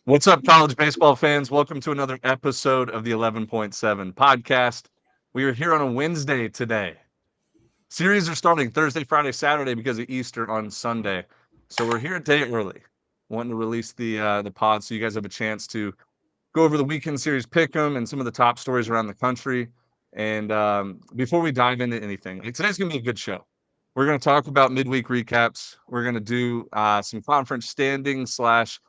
What's up, college baseball fans? Welcome to another episode of the 11.7 podcast. We are here on a Wednesday today. Series are starting Thursday, Friday, Saturday because of Easter on Sunday. So we're here a day early, wanting to release the pod so you guys have a chance to go over the weekend series pick 'em and some of the top stories around the country. And before we dive into anything, today's going to be a good show. We're going to talk about midweek recaps. We're going to do some conference standings slash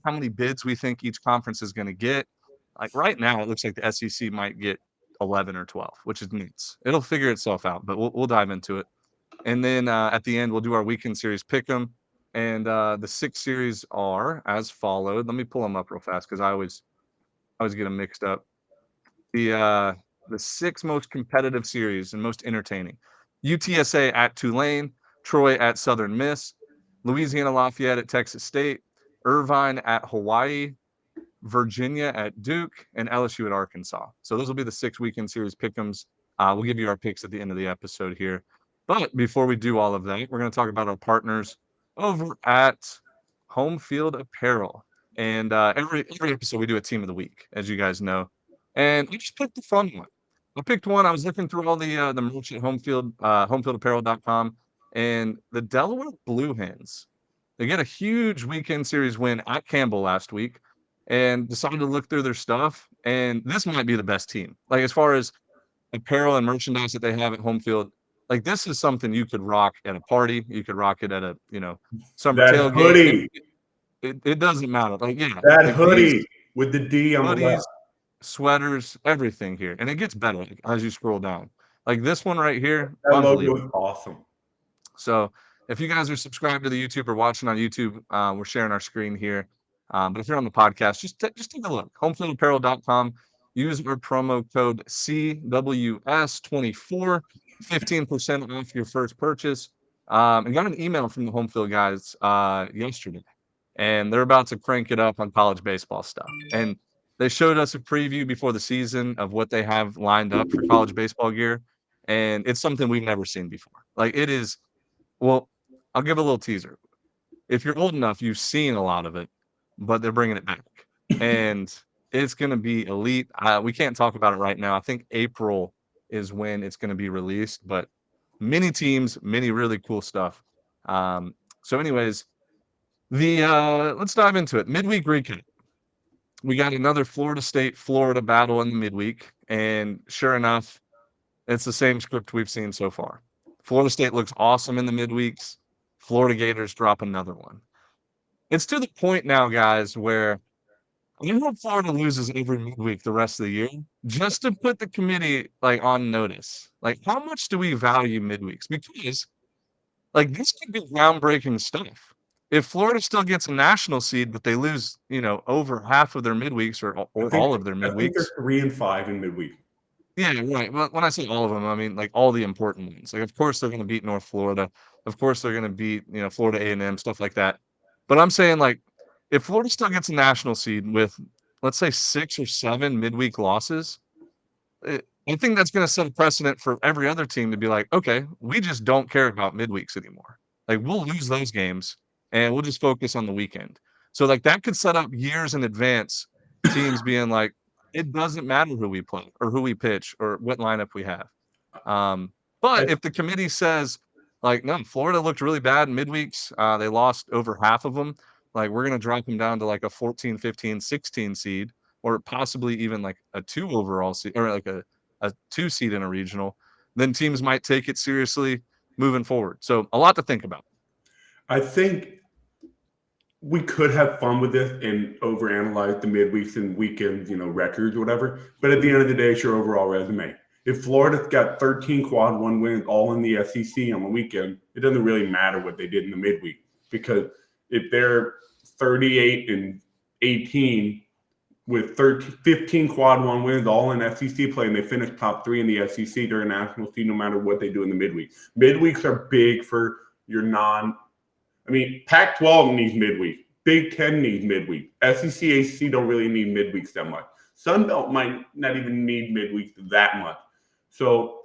how many bids we think each conference is going to get. Like right now, it looks like the SEC might get 11 or 12, which is nuts. It'll figure itself out, but we'll dive into it. And then at the end, we'll do our weekend series pick 'em. And the 6 series are as followed. Let me pull them up real fast because I always get them mixed up. The 6 most competitive series and most entertaining: UTSA at Tulane, Troy at Southern Miss, Louisiana Lafayette at Texas State, Irvine at Hawaii, Virginia at Duke, and LSU at Arkansas. So those will be the 6 weekend series pick'ems. We'll give you our picks at the end of the episode here. But before we do all of that, we're going to talk about our partners over at HomeField Apparel. And every episode we do a team of the week, as you guys know. And I just picked a fun one. I picked one. I was looking through all the merch at homefieldapparel.com, and the Delaware Blue Hens. They get a huge weekend series win at Campbell last week, and decided to look through their stuff. And this might be the best team. Like as far as apparel and merchandise that they have at HomeField, like this is something you could rock at a party. You could rock it at a summer That tailgate. hoodie, It doesn't matter. Like that like these hoodie with the D on the hoodies, left. sweaters, everything here, and it gets better as you scroll down. Like this one right here, That logo is unbelievable. awesome. So if you guys are subscribed to the YouTube or watching on YouTube, we're sharing our screen here. But if you're on the podcast, just take a look. Homefieldapparel.com. Use our promo code CWS24, 15% off your first purchase. And got an email from the Homefield guys yesterday, and they're about to crank it up on college baseball stuff. And they showed us a preview before the season of what they have lined up for college baseball gear, and it's something we've never seen before. Like it is. Well, I'll give a little teaser. If you're old enough, you've seen a lot of it, but they're bringing it back, and it's going to be elite. We can't talk about it right now. I think April is when it's going to be released, but many teams, many really cool stuff. So, anyways, the let's dive into it. Midweek recap. We got another Florida State Florida battle in the midweek, and sure enough, it's the same script we've seen so far. Florida State looks awesome in the midweeks. Florida Gators drop another one. It's to the point now, guys, where I hope Florida loses every midweek the rest of the year, just to put the committee like on notice. Like, how much do we value midweeks? Because like this could be groundbreaking stuff. If Florida still gets a national seed, but they lose, over half of their midweeks I or think all of their I think midweeks. they're 3-5 in midweek. Yeah, right. Well, when I say all of them, I mean like all the important ones. Like, of course, they're going to beat North Florida. Of course, they're going to beat Florida A&M, stuff like that. But I'm saying like, if Florida still gets a national seed with, let's say, 6 or 7 midweek losses, I think that's going to set a precedent for every other team to be like, okay, we just don't care about midweeks anymore. Like we'll lose those games and we'll just focus on the weekend. So like that could set up years in advance, teams being like, it doesn't matter who we play or who we pitch or what lineup we have. But I, if the committee says like, no, Florida looked really bad in midweeks, they lost over half of them. Like we're going to drop them down to like a 14, 15, 16 seed, or possibly even like a 2 overall seed, or like a 2 seed in a regional, then teams might take it seriously moving forward. So a lot to think about. I think we could have fun with this and overanalyze the midweeks and weekends, records or whatever. But at the end of the day, it's your overall resume. If Florida's got 13 quad one wins all in the SEC on the weekend, it doesn't really matter what they did in the midweek, because if they're 38 and 18 with 15 quad one wins all in SEC play and they finish top 3 in the SEC, they're a national seed no matter what they do in the midweek. Midweeks are big for your Pac-12 needs midweek. Big Ten needs midweek. SEC, ACC don't really need midweeks that much. Sun Belt might not even need midweeks that much. So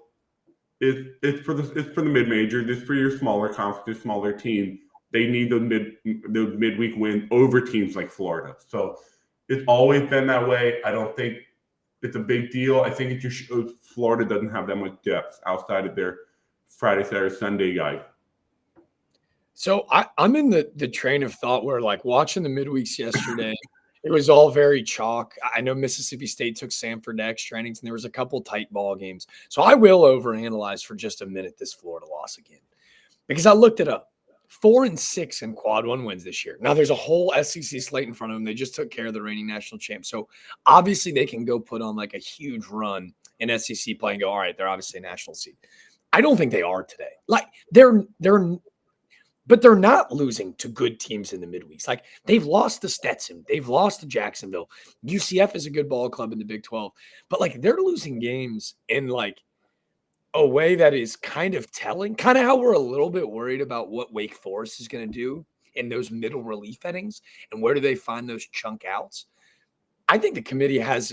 it's for the mid majors. It's for your smaller conferences, smaller teams. They need the midweek win over teams like Florida. So it's always been that way. I don't think it's a big deal. I think it just shows Florida doesn't have that much depth outside of their Friday, Saturday, Sunday guy. So I'm in the train of thought where, like, watching the midweeks yesterday, it was all very chalk. I know Mississippi State took Samford to extra innings, and there was a couple tight ball games. So I will overanalyze for just a minute this Florida loss again, because I looked it up. 4-6 in quad one wins this year. Now there's a whole SEC slate in front of them. They just took care of the reigning national champ. So obviously they can go put on like a huge run in SEC play and go, all right, they're obviously a national seed. I don't think they are today. Like but they're not losing to good teams in the midweeks. Like, they've lost to Stetson. They've lost to Jacksonville. UCF is a good ball club in the Big 12. But, like, they're losing games in, like, a way that is kind of telling. Kind of how we're a little bit worried about what Wake Forest is going to do in those middle relief innings and where do they find those chunk outs. I think the committee has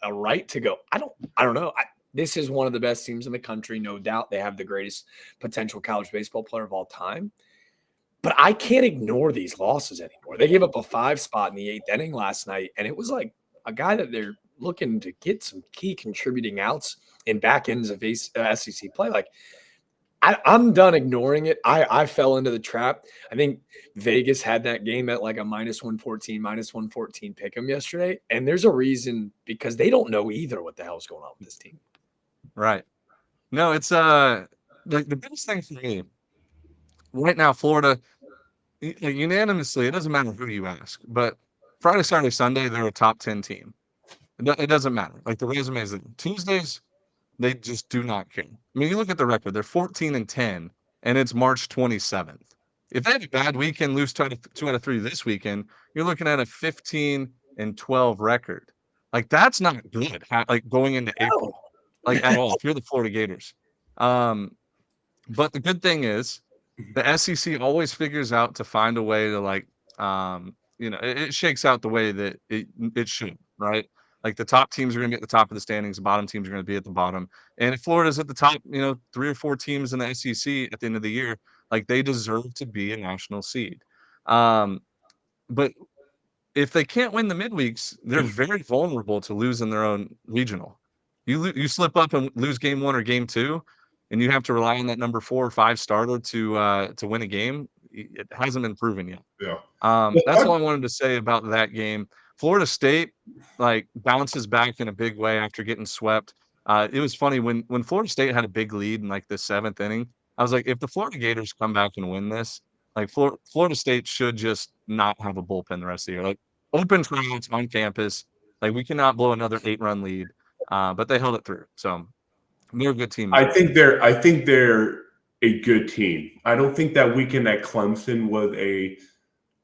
a right to go, I don't know. This is one of the best teams in the country, no doubt. They have the greatest potential college baseball player of all time. But I can't ignore these losses anymore. They gave up a 5 spot in the 8th inning last night, and it was like a guy that they're looking to get some key contributing outs in back ends of SEC play. Like, I'm done ignoring it. I fell into the trap. I think Vegas had that game at like a -114 pick 'em yesterday, and there's a reason, because they don't know either what the hell's going on with this team. Right. No, it's the biggest thing for me right now, Florida, unanimously, it doesn't matter who you ask, but Friday, Saturday, Sunday, they're a top 10 team. It doesn't matter. Like, the resumes, Tuesdays, they just do not care. I mean, you look at the record, they're 14-10, and it's March 27th. If they have a bad weekend, lose 2 out of 3 this weekend, you're looking at a 15-12 record. Like, that's not good, like, going into April, like, at all, if you're the Florida Gators. But the good thing is, the SEC always figures out to find a way to, like, it shakes out the way that it should, right? Like, the top teams are going to be at the top of the standings, the bottom teams are going to be at the bottom. And if Florida's at the top, 3 or 4 teams in the SEC at the end of the year, like, they deserve to be a national seed. But if they can't win the midweeks, they're very vulnerable to losing their own regional. You slip up and lose game 1 or game 2, and you have to rely on that number 4 or 5 starter to win a game. It hasn't been proven yet. Yeah. That's all I wanted to say about that game. Florida State, like, bounces back in a big way after getting swept. It was funny when Florida State had a big lead in, like, the 7th inning. I was like, if the Florida Gators come back and win this, like, Florida State should just not have a bullpen the rest of the year. Like, open tryouts on campus. Like, we cannot blow another 8-run lead. But they held it through. So they're a good team. I think they're a good team. I don't think that weekend at Clemson was a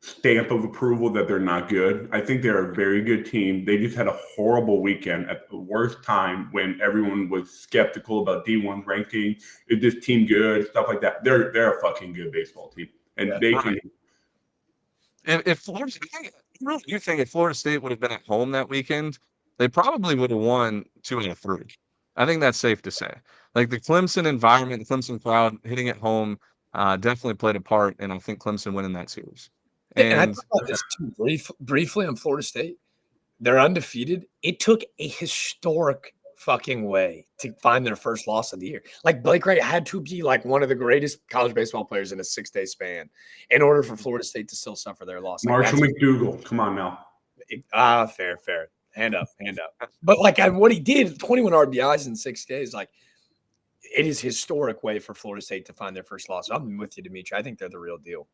stamp of approval that they're not good. I think they're a very good team. They just had a horrible weekend at the worst time when everyone was skeptical about D1 ranking. Is this team good? Stuff like that. They're a fucking good baseball team, and they can. If Florida, you think if Florida State would have been at home that weekend, they probably would have won 2 out of 3. I think that's safe to say. Like, the Clemson environment, the Clemson crowd hitting at home definitely played a part, and I think Clemson winning that series. And I thought about this too, briefly on Florida State. They're undefeated. It took a historic fucking way to find their first loss of the year. Like, Blake Wright had to be like one of the greatest college baseball players in a 6-day span in order for Florida State to still suffer their loss. Like, Marshall McDougal, come on now. Fair. Hand up. But, like, what he did, 21 RBIs in 6 days, like, it is historic way for Florida State to find their first loss. I'm with you, Dimitri. I think they're the real deal.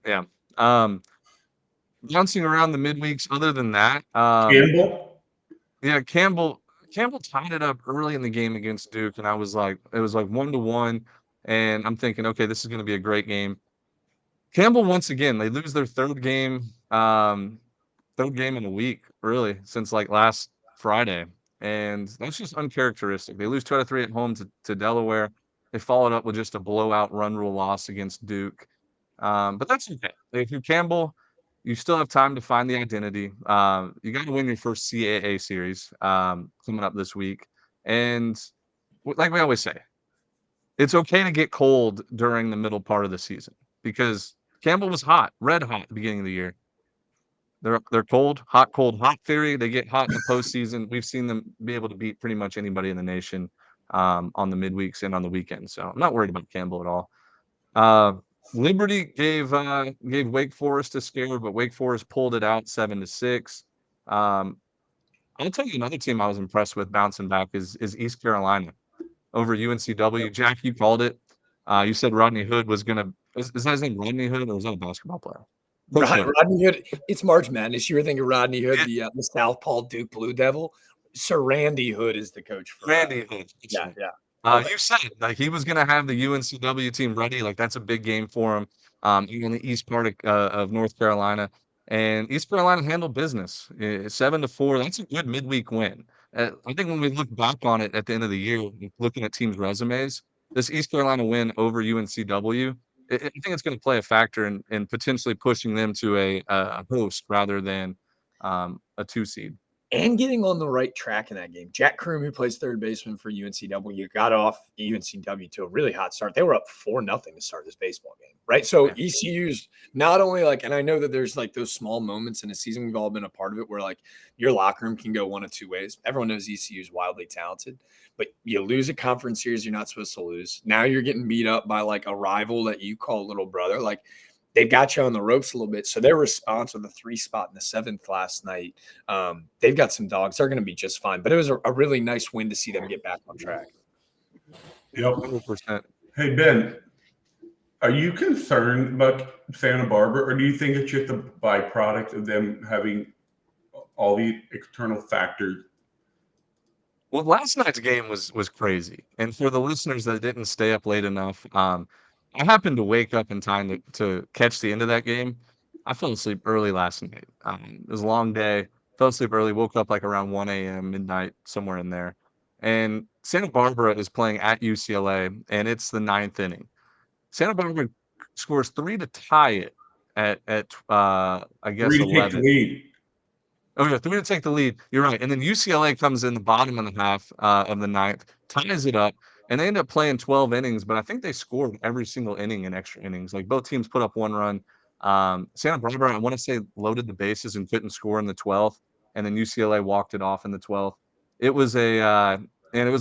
Yeah. Bouncing around the midweeks, other than that, Campbell? Yeah, Campbell tied it up early in the game against Duke, and it was like 1-1, and I'm thinking, okay, this is going to be a great game. Campbell, once again, they lose their third game in a week, really, since, like, last Friday, and that's just uncharacteristic. They lose 2 out of 3 at home to Delaware. They followed up with just a blowout run rule loss against Duke. But that's okay. If you're Campbell, you still have time to find the identity. You got to win your first CAA series coming up this week. And like we always say, it's okay to get cold during the middle part of the season, because Campbell was hot, red hot at the beginning of the year. They're cold, hot theory. They get hot in the postseason. We've seen them be able to beat pretty much anybody in the nation on the midweeks and on the weekends. So I'm not worried about Campbell at all. Liberty gave Wake Forest a scare, but Wake Forest pulled it out 7-6. I'll tell you another team I was impressed with bouncing back is East Carolina over UNCW. Jack, you called it. You said Rodney Hood was gonna. Is that his name, Rodney Hood, or was that a basketball player? Rodney Hood. It's March Madness. You were thinking Rodney Hood, the Southpaw Duke Blue Devil. Sir Randy Hood is the coach for Randy Hood. Yeah. You said like he was gonna have the UNCW team ready. Like that's a big game for him. In the east part of North Carolina, and East Carolina handled business 7-4. That's a good midweek win. I think when we look back on it at the end of the year, looking at teams' resumes, this East Carolina win over UNCW, I think it's going to play a factor in potentially pushing them to a host rather than a 2 seed. And getting on the right track in that game. Jack Kroom, who plays third baseman for UNCW, got off UNCW to a really hot start. They were up 4-0 to start this baseball game, right? So ECU's not only like, and I know that there's like those small moments in a season, we've all been a part of it, where like your locker room can go one of two ways. Everyone knows ECU is wildly talented, but you lose a conference series you're not supposed to lose. Now you're getting beat up by like a rival that you call little brother. Like, they've got you on the ropes a little bit. So their response with a 3 spot in the 7th last night, they've got some dogs. They're going to be just fine. But it was a really nice win to see them get back on track. Yep. 100%. Hey, Ben, are you concerned about Santa Barbara, or do you think it's just a byproduct of them having all the external factors? Well, last night's game was crazy. And for the listeners that didn't stay up late enough, I happened to wake up in time to catch the end of that game. I fell asleep early last night. It was a long day. Fell asleep early, woke up like around 1 a.m., midnight, somewhere in there. And Santa Barbara is playing at UCLA, and it's the 9th inning. Santa Barbara scores 3 to tie it at I guess 3 to 11. take the lead. Oh, yeah, 3 to take the lead. You're right. And then UCLA comes in the bottom of the half of the 9th, ties it up, and they end up playing 12 innings. But I think they scored every single inning in extra innings. Like both teams put up 1 run. Santa Barbara, I want to say, loaded the bases and couldn't score in the 12th, and then UCLA walked it off in the 12th. It was a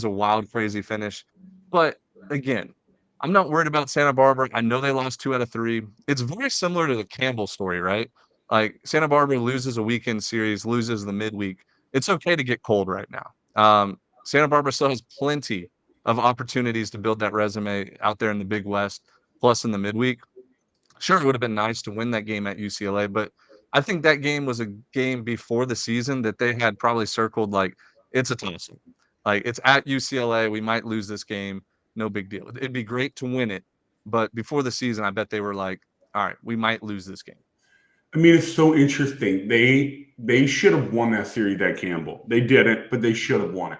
wild, crazy finish. But again, I'm not worried about Santa Barbara. I know they lost 2 out of 3. It's very similar to the Campbell story, right? Like Santa Barbara loses a weekend series, loses the midweek. It's okay to get cold right now. Santa Barbara still has plenty of opportunities to build that resume out there in the Big West, plus in the midweek. Sure, it would have been nice to win that game at UCLA, but I think that game was a game before the season that they had probably circled like it's a toss-up. Like it's at UCLA, we might lose this game, no big deal. It'd be great to win it, but before the season, I bet they were like, all right, we might lose this game. I mean, it's so interesting. They should have won that series at Campbell. They didn't, but they should have won it.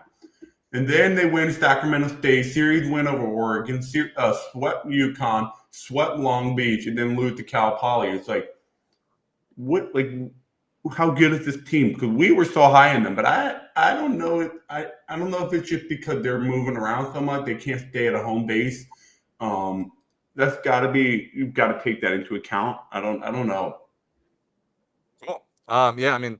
And then they win Sacramento State, series win over Oregon, swept UConn, swept Long Beach, and then lose to Cal Poly. It's like, what? Like, how good is this team? Because we were so high in them, but I don't know. I don't know if it's just because they're moving around so much they can't stay at a home base. That's got to be. You've got to take that into account. I don't know. Cool. Yeah, I mean,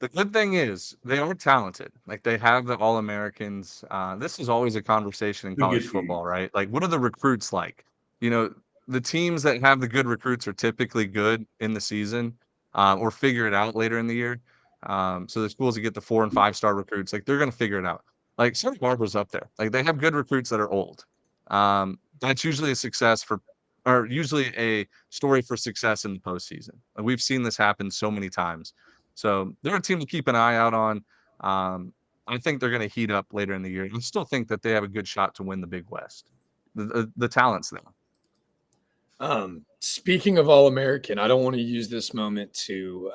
the good thing is they are talented. Like they have the All-Americans. This is always a conversation in college football, right? Like, what are the recruits like? You know, the teams that have the good recruits are typically good in the season, or figure it out later in the year. So the schools that get the 4 and 5 star recruits, like they're going to figure it out. Like Santa Barbara's up there. Like they have good recruits that are old. That's usually a success or usually a story for success in the postseason. Like we've seen this happen so many times. So they're a team to keep an eye out on. I think they're going to heat up later in the year. I still think that they have a good shot to win the Big West. The talent's there. Speaking of All-American, I don't want to use this moment to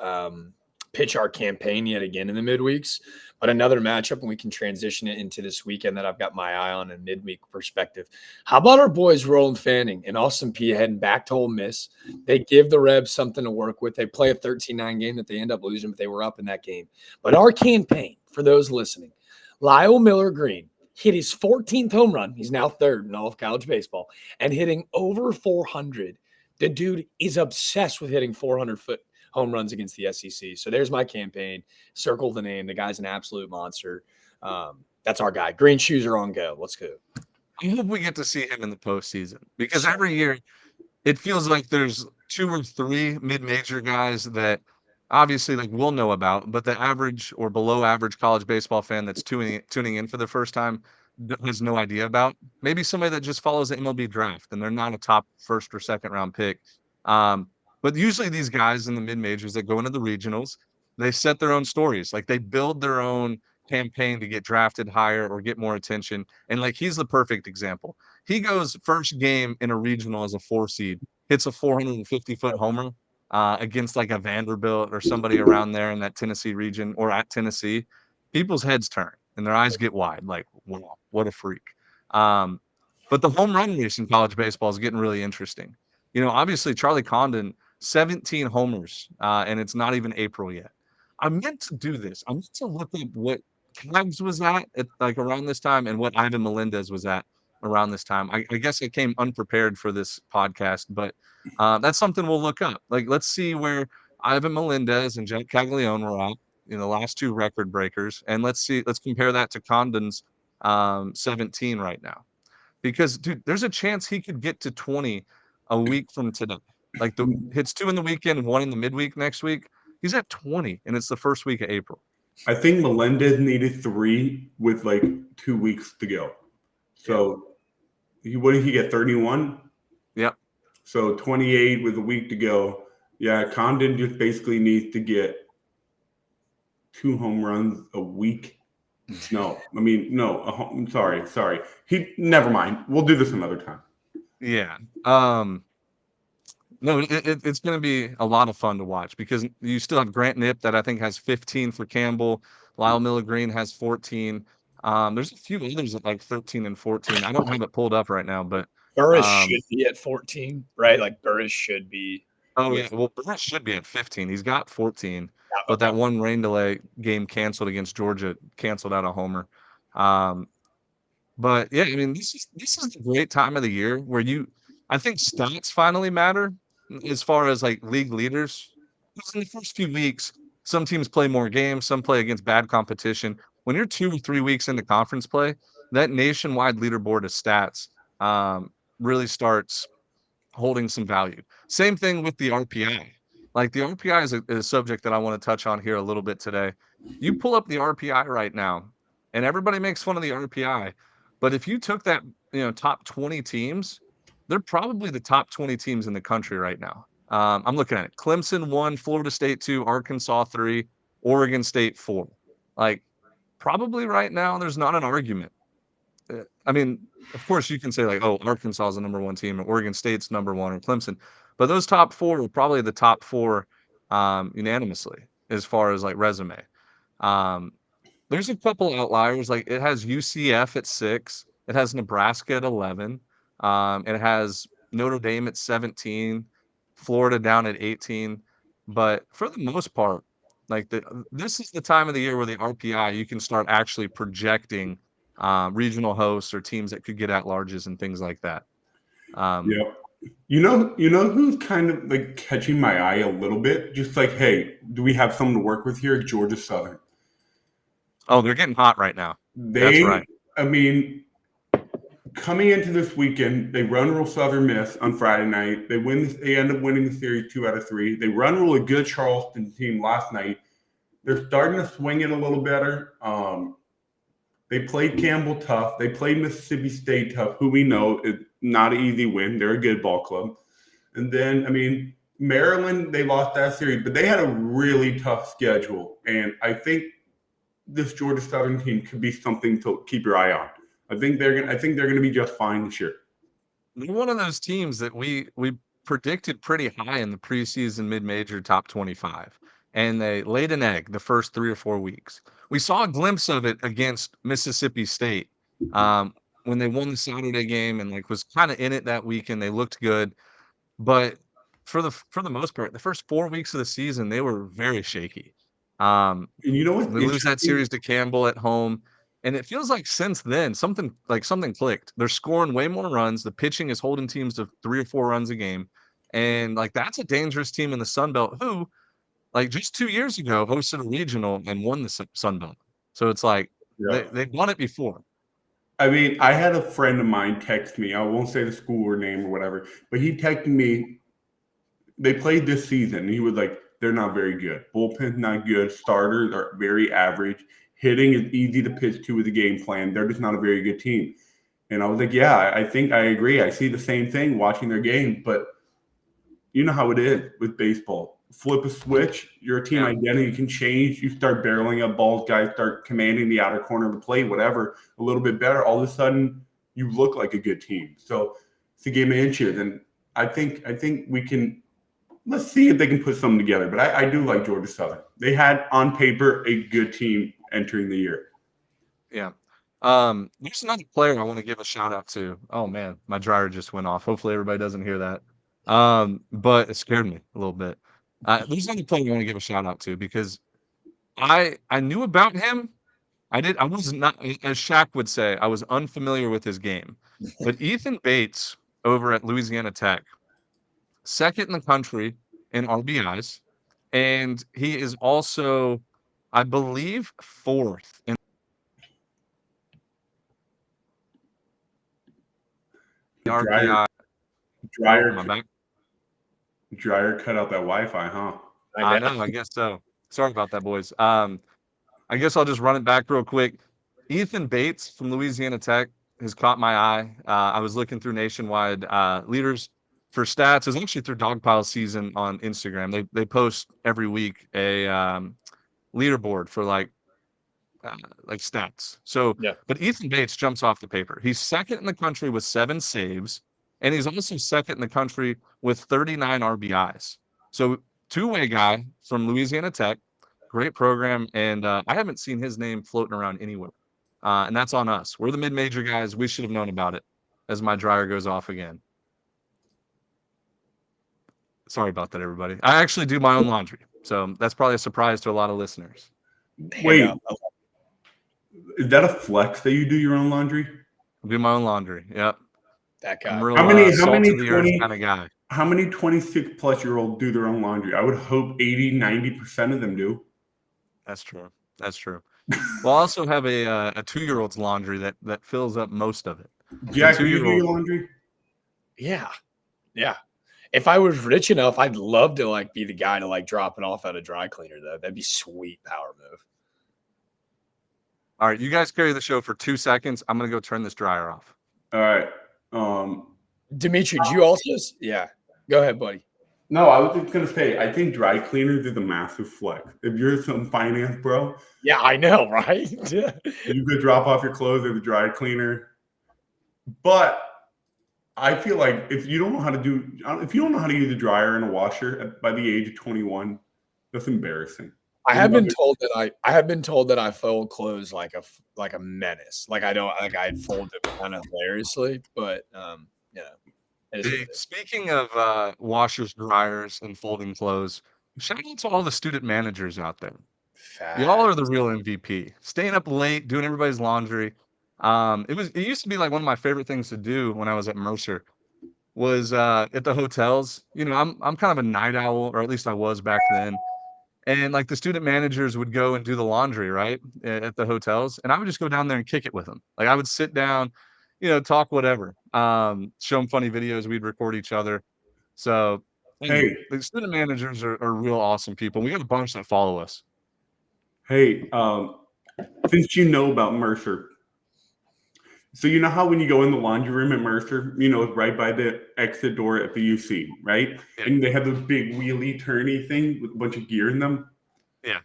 pitch our campaign yet again in the midweeks, but another matchup, and we can transition it into this weekend that I've got my eye on in midweek perspective. How about our boys Roland Fanning and Austin Peay heading back to Ole Miss? They give the Rebs something to work with. They play a 13-9 game that they end up losing, but they were up in that game. But our campaign, for those listening, Lyle Miller Green hit his 14th home run. He's now 3rd in all of college baseball and hitting over 400 The dude is obsessed with hitting 400-foot home runs against the SEC. So there's my campaign. Circle the name. The guy's an absolute monster. That's our guy. Green shoes are on go. Let's go. I hope we get to see him in the postseason because every year it feels like there's 2 or 3 mid-major guys that obviously like we'll know about, but the average or below average college baseball fan that's tuning in for the first time has no idea about. Maybe somebody that just follows the MLB draft and they're not a top first or second round pick. But usually these guys in the mid majors that go into the regionals, they set their own stories. Like they build their own campaign to get drafted higher or get more attention. And like he's the perfect example. He goes first game in a regional as a 4 seed, hits a 450-foot homer against like a Vanderbilt or somebody around there in that Tennessee region or at Tennessee. People's heads turn and their eyes get wide. Like, wow, what a freak. But the home run race in college baseball is getting really interesting. You know, obviously Charlie Condon, 17 homers, and it's not even April yet. I meant to do this. I meant to look up what Cavs was at like around this time and what Ivan Melendez was at around this time. I guess I came unprepared for this podcast, but that's something we'll look up. Like, let's see where Ivan Melendez and Jack Caglione were at, the last 2 record breakers, and let's compare that to Condon's 17 right now. Because, dude, there's a chance he could get to 20 a week from today. Like the hits 2 in the weekend, 1 in the midweek next week. He's at 20, and it's the first week of April. I think Melendez needed 3 with like 2 weeks to go. So what did he get? 31? Yep. So 28 with a week to go. Yeah, Condon just basically needs to get 2 home runs a week. No, I'm sorry. Never mind. We'll do this another time. Yeah. No, it's going to be a lot of fun to watch because you still have Grant Knipp that I think has 15 for Campbell. Lyle Miller Green has 14. There's a few others at like 13 and 14. I don't have it pulled up right now, but Burris should be at 14, right? Like Burris should be. Oh, yeah. Well, Burris should be at 15. He's got 14, but that one rain delay game canceled against Georgia canceled out a homer. But yeah, I mean, this is the great time of the year where I think stats finally matter as far as like league leaders. Because in the first few weeks, some teams play more games, some play against bad competition. When you're 2 or 3 weeks into conference play, that nationwide leaderboard of stats really starts holding some value. Same thing with the RPI. Like the RPI is a subject that I want to touch on here a little bit today. You pull up the RPI right now, and everybody makes fun of the RPI. But if you took that, top 20 teams, they're probably the top 20 teams in the country right now. I'm looking at it. Clemson 1, Florida State 2, Arkansas 3, Oregon State 4. Like, probably right now, there's not an argument. I mean, of course, you can say like, oh, Arkansas is the number 1 team, and Oregon State's number 1, or Clemson. But those top 4 are probably the top 4 unanimously as far as like resume. There's a couple outliers. Like it has UCF at 6. It has Nebraska at 11. It has Notre Dame at 17. Florida down at 18. But for the most part, like this is the time of the year where the RPI, you can start actually projecting regional hosts or teams that could get at larges and things like that. Yeah. You know who's kind of like catching my eye a little bit? Just like, hey, do we have someone to work with here? Georgia Southern. Oh, they're getting hot right now. That's right. I mean, coming into this weekend, they run Real Southern Miss on Friday night. They end up winning the series 2 out of 3. They run really good Charleston team last night. They're starting to swing it a little better. They played Campbell tough. They played Mississippi State tough, who we know is not an easy win. They're a good ball club. And then, I mean, Maryland, they lost that series, but they had a really tough schedule. And I think this Georgia Southern team could be something to keep your eye on. I think they're gonna be just fine this year. They're one of those teams that we predicted pretty high in the preseason mid-major top 25, and they laid an egg the first 3 or 4 weeks. We saw a glimpse of it against Mississippi State when they won the Saturday game and like was kind of in it that weekend. They looked good, but for the most part, the first 4 weeks of the season they were very shaky. And you know what? They lose that series to Campbell at home. And it feels like since then, something clicked. They're scoring way more runs. The pitching is holding teams to 3 or 4 runs a game. And like that's a dangerous team in the Sun Belt who, like just 2 years ago, hosted a regional and won the Sun Belt. So it's like Yeah. they've won it before. I mean, I had a friend of mine text me. I won't say the school or name or whatever, but he texted me. They played this season, and he was like, "They're not very good. Bullpen's not good. Starters are very average. Hitting is easy to pitch to with the game plan. They're just not a very good team." And I was like, "Yeah, I think I agree. I see the same thing watching their game, but you know how it is with baseball. Flip a switch, your team identity can change. You start barreling up balls, guys start commanding the outer corner of the plate, whatever, a little bit better. All of a sudden, you look like a good team. So it's a game of inches, and I think we can. Let's see if they can put something together. But I do like Georgia Southern. They had on paper a good team entering the year. Yeah. There's another player I want to give a shout out to. Oh man, my dryer just went off. Hopefully everybody doesn't hear that. But it scared me a little bit. There's another player I want to give a shout out to because I knew about him. I was not, as Shaq would say, I was unfamiliar with his game. But Ethan Bates over at Louisiana Tech, second in the country in RBIs, and he is also, I believe, fourth in the Dryer, RBI. Oh, my back. dryer cut out that Wi-Fi, huh? I know, I guess so. Sorry about that, boys. I guess I'll just run it back real quick. Ethan Bates from Louisiana Tech has caught my eye. I was looking through nationwide leaders for stats. It's actually through Dogpile Season on Instagram. They post every week a leaderboard for like stats. So, Yeah. but Ethan Bates jumps off the paper. He's second in the country with 7 saves, and he's also second in the country with 39 RBIs. So, two-way guy from Louisiana Tech, great program, and I haven't seen his name floating around anywhere. And that's on us. We're the mid-major guys. We should have known about it. As my dryer goes off again. Sorry about that, everybody. I actually do my own laundry, so that's probably a surprise to a lot of listeners. Wait, is that a flex that you do your own laundry? I do my own laundry. Yep. That guy. I'm real How many salt of the earth kind of guy. How many 26-plus-year-olds do their own laundry? I would hope 80, 90% of them do. That's true. That's true. Well, I also have a 2-year-old's laundry that fills up most of it. Jack, do you do your laundry? Yeah. Yeah. If I was rich enough, I'd love to like be the guy to like drop it off at a dry cleaner though. That'd be sweet power move. All right, you guys carry the show for 2 seconds. I'm gonna go turn this dryer off. All right. Dimitri, do you also? Yeah. Go ahead, buddy. No, I was just gonna say, I think dry cleaners is a massive flex. If you're some finance bro, yeah, I know, right? you could drop off your clothes at the dry cleaner. But I feel like if you don't know how to use a dryer and a washer by the age of 21, that's embarrassing. I have been told that I fold clothes like a menace. Like I fold them kind of hilariously, but Speaking of washers, dryers, and folding clothes, shout out to all the student managers out there. Y'all are the real MVP. Staying up late, doing everybody's laundry. It used to be like one of my favorite things to do when I was at Mercer was at the hotels. You know, I'm kind of a night owl, or at least I was back then. And like the student managers would go and do the laundry, right, at the hotels, and I would just go down there and kick it with them. Like I would sit down, talk whatever, show them funny videos. We'd record each other. So Hey, the student managers are real awesome people. We got a bunch that follow us. Hey, since you know about Mercer, so you know how when you go in the laundry room at Mercer, it's right by the exit door at the UC, right? Yeah. And they have those big wheelie turny thing with a bunch of gear in them. Yeah.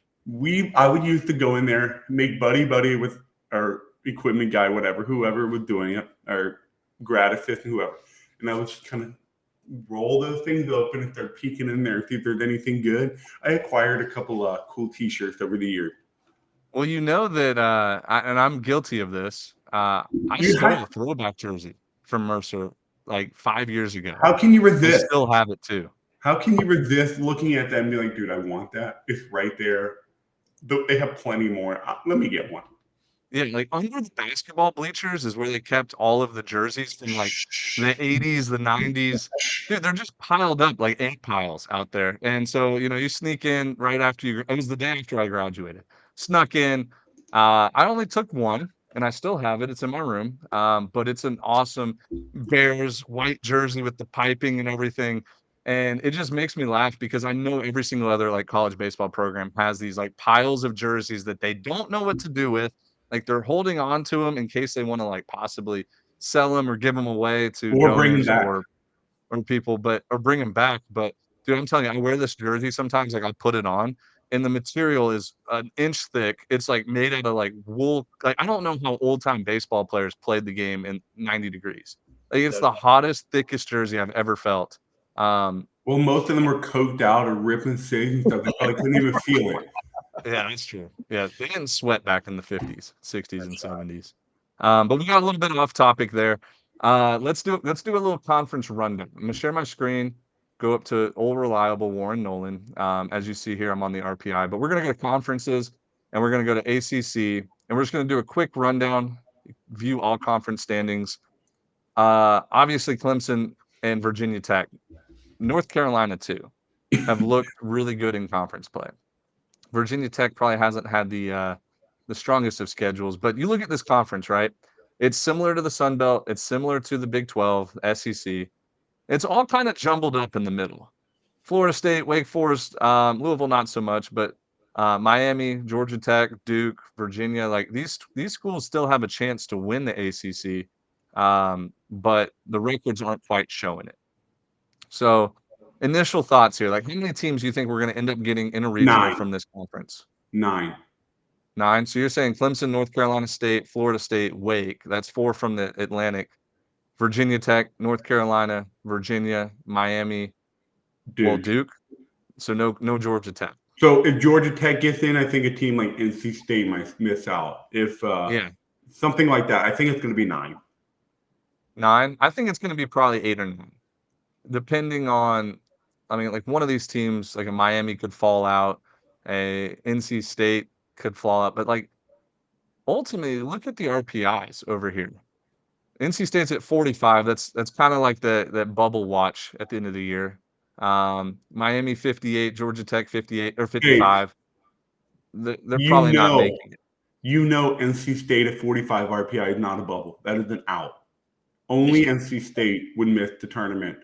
I would used to go in there, make buddy with our equipment guy, whoever was doing it, our grad assistant, whoever. And I would just kind of roll those things open and start peeking in there and see if there's anything good. I acquired a couple of cool T-shirts over the year. Well, you know that, and I'm guilty of this. I stole a throwback jersey from Mercer like 5 years ago. How can you resist? I still have it too. How can you resist looking at that and be like, dude, I want that. It's right there. They have plenty more. Let me get one. Yeah, like under the basketball bleachers is where they kept all of the jerseys from like the 80s, the 90s. Dude, they're just piled up like ant piles out there. And so, you sneak in right after it was the day after I graduated. Snuck in. I only took one and I still have it. It's in my room. But it's an awesome Bears white jersey with the piping and everything. And it just makes me laugh because I know every single other like college baseball program has these like piles of jerseys that they don't know what to do with. Like, they're holding on to them in case they wanna, like, possibly sell them or give them away to or bring them donors back. or people, or bring them back, but, dude, I'm telling you, I wear this jersey sometimes, like, I put it on, and the material is an inch thick. It's, like, made out of, like, wool. Like, I don't know how old-time baseball players played the game in 90 degrees. Like, it's the hottest, thickest jersey I've ever felt. Um Well, most of them are coked out or ripping cigs and stuff. They probably couldn't even feel it. Yeah, that's true. Yeah, they didn't sweat back in the 50s, 60s, and 70s. But we got a little bit off topic there. Let's do a little conference rundown. I'm gonna share my screen, go up to old reliable Warren Nolan. As you see here, I'm on the RPI, but we're gonna go to conferences and we're gonna go to ACC, and we're just gonna do a quick rundown, view all conference standings. Obviously, Clemson and Virginia Tech, North Carolina too, have looked really good in conference play. Virginia Tech probably hasn't had the strongest of schedules, but you look at this conference, right? It's similar to the Sun Belt. It's similar to the Big 12, SEC. It's all kind of jumbled up in the middle. Florida State, Wake Forest, Louisville, not so much, but Miami, Georgia Tech, Duke, Virginia, like these schools still have a chance to win the ACC, but the records aren't quite showing it. So, initial thoughts here, like how many teams do you think we're going to end up getting in a regional 9. from this conference? 9. 9. So you're saying Clemson, North Carolina State, Florida State, Wake. That's 4 from the Atlantic. Virginia Tech, North Carolina, Virginia, Miami, well, Duke. Duke. So no Georgia Tech. So if Georgia Tech gets in, I think a team like NC State might miss out. If Yeah, something like that, I think it's going to be 9. 9. I think it's going to be probably 8 or 9, depending on. I mean, like one of these teams, like a Miami, could fall out. A NC State could fall out, but like ultimately, look at the RPIs over here. NC State's at 45. That's kind of like that bubble watch at the end of the year. Miami 58, Georgia Tech 58 or Hey, 55. They're you probably not know, making it. NC State at 45 RPI is not a bubble. That is an out. Only NC State would miss the tournament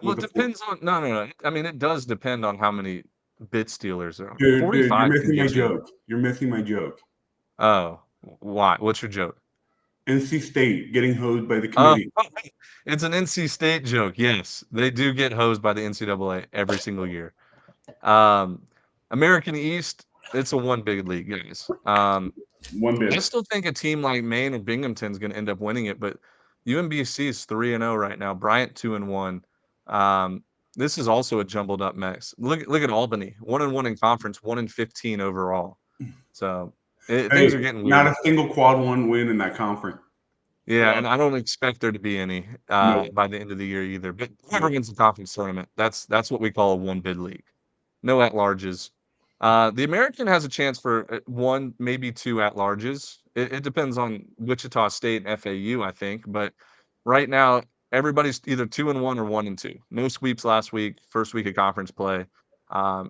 Well, it depends on no. I mean, it does depend on how many bit stealers there are. Dude, you're 45 can missing my get you. joke. You're missing my joke. Oh, why? What's your joke? NC State getting hosed by the Oh, committee. it's an NC State joke. Yes, they do get hosed by the NCAA every single year. Um, American East, it's a one big league, guys. One I bit. still think a team like Maine or Binghamton's gonna end up winning it, but UMBC is 3-0 right now. Bryant 2-1. This is also a jumbled up mess. Look at Albany, 1-1 in conference, 1-15 overall. So things are Hey, getting not weird. a single quad one win in that conference. Yeah, and I don't expect there to be any No, by the end of the year either. But whoever no. wins the conference tournament, that's what we call a one bid league. No at larges. The American has a chance for one, maybe two at larges. It depends on Wichita State and FAU, I think. But right now, everybody's either 2-1 or 1-2. No sweeps last week, first week of conference play.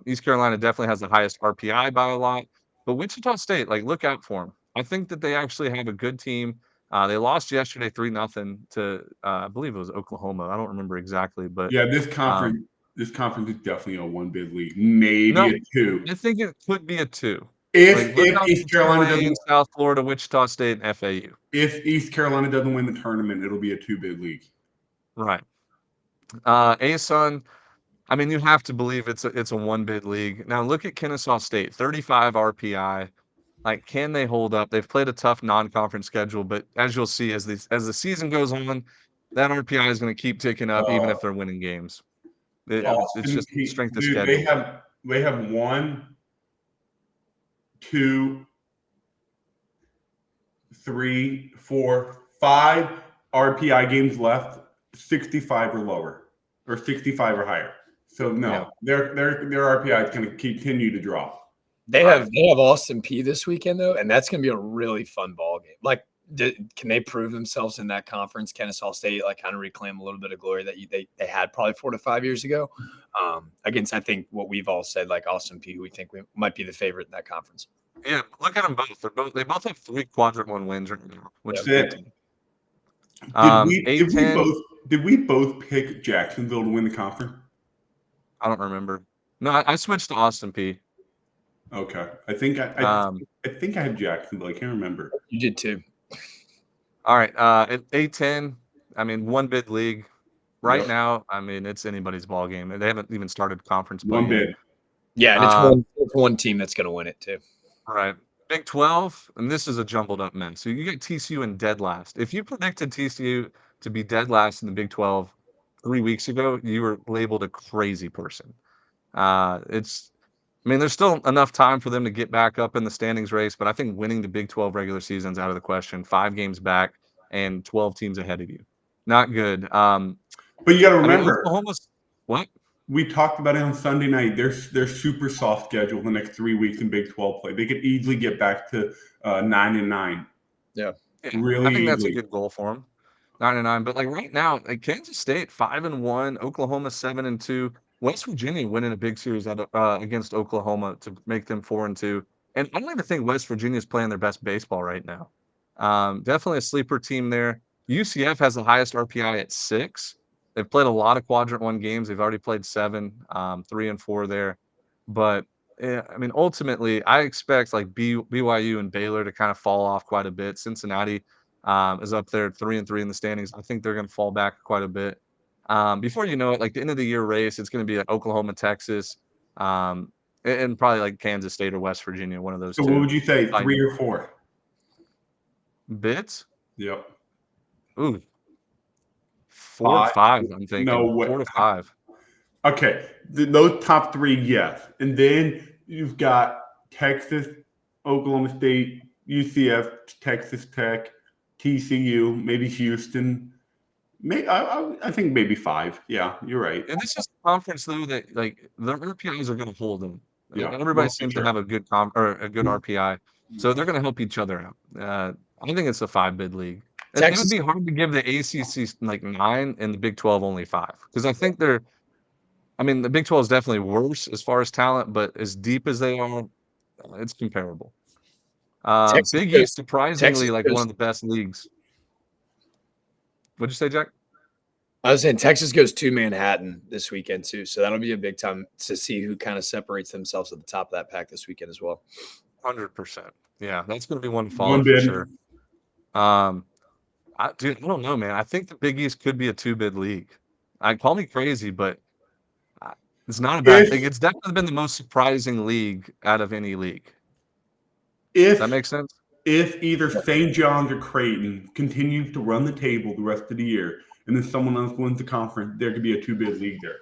East Carolina definitely has the highest RPI by a lot. But Wichita State, like, look out for them. I think that they actually have a good team. They lost yesterday 3-0 to I believe it was Oklahoma. I don't remember exactly, but Yeah, um, this conference is definitely a one bid league, maybe no, a 2. I think it could be a 2. Like, look If out for East Carolina Tulane, doesn't South Florida, Wichita State, and FAU. if East Carolina doesn't win the tournament, it'll be a 2 bid league. Right. ASUN, I mean, you have to believe it's a one bid league. Now look at Kennesaw State, 35 RPI. Like, can they hold up? They've played a tough non-conference schedule, but as you'll see as the season goes on, that RPI is going to keep ticking up, even Uh, if they're winning games. It's Austin, just strength of dude, schedule. they have 1, 2, 3, 4, 5 RPI games left, 65 or lower, or 65 or higher. So Yeah. no, their RPI is going to continue to drop. They have Austin P this weekend though, and that's going to be a really fun ball game. Like, can they prove themselves in that conference? Kennesaw State like kind of reclaim a little bit of glory that they had probably 4 to 5 years ago against, I think, what we've all said, like Austin P, who we think we might be the favorite in that conference. Yeah, look at them both. They both have 3 quadrant 1 wins right now, which is That's good. Did we both pick Jacksonville to win the conference? I don't remember. No, I switched to Austin P. Okay, I think I think I had Jacksonville. I can't remember. You did too. All right, at A10, I mean, 1 bid league. Right Yep. now, I mean, it's anybody's ball game. They haven't even started conference play 1 yet. bid. Yeah, and it's one team that's going to win it too. All right. Big 12, and this is a jumbled up mess. So you get TCU in dead last. If you predicted TCU to be dead last in the Big 12 3 weeks ago, you were labeled a crazy person. There's still enough time for them to get back up in the standings race, but I think winning the Big 12 regular season's out of the question. 5 games back and 12 teams ahead of you. Not good. But you got to remember, Oklahoma's what? We talked about it on Sunday night. They're super soft schedule the next 3 weeks in Big 12 play. They could easily get back to 9-9. Yeah, really. I think that's easily. a good goal for them. 9-9, but like right now, like Kansas State 5-1, Oklahoma 7-2, West Virginia winning a big series against Oklahoma to make them 4-2, and I don't even think West Virginia is playing their best baseball right now. Definitely a sleeper team there. UCF has the highest RPI at 6. They've played a lot of quadrant 1 games. They've already played 7, 3 and 4 there, but ultimately, I expect like BYU and Baylor to kind of fall off quite a bit. Cincinnati is up there 3-3 in the standings. I think they're going to fall back quite a bit. Before you know it, like the end of the year race, it's going to be like Oklahoma, Texas, and probably like Kansas State or West Virginia, one of those So two. what would you say, 3 or 4? Bits? Yep. Ooh. 4 to 5, I'm thinking. No way. 4 to 5. Okay. Those top 3, yes. And then you've got Texas, Oklahoma State, UCF, Texas Tech, TCU, maybe Houston. I think maybe 5. Yeah, you're right. And this is a conference though that like the RPIs are going to hold them. Yeah, Everybody seems to have a good a good RPI, so they're going to help each other out. I think it's a 5 bid league. It would be hard to give the ACC like 9 and the Big 12 only 5 because I think the Big 12 is definitely worse as far as talent, but as deep as they are, it's comparable. Big East surprisingly like one of the best leagues. What'd you say, Jack? I was saying Texas goes to Manhattan this weekend too, so that'll be a big time to see who kind of separates themselves at the top of that pack this weekend as well. 100%. Yeah, that's going to be one to follow for sure. I don't know, man. I think the Big East could be a 2-bid league. Call me crazy, but it's not a bad thing. It's definitely been the most surprising league out of any league. Does that make sense? If either St. John's or Creighton continues to run the table the rest of the year, and then someone else wins the conference, there could be a 2-bid league there.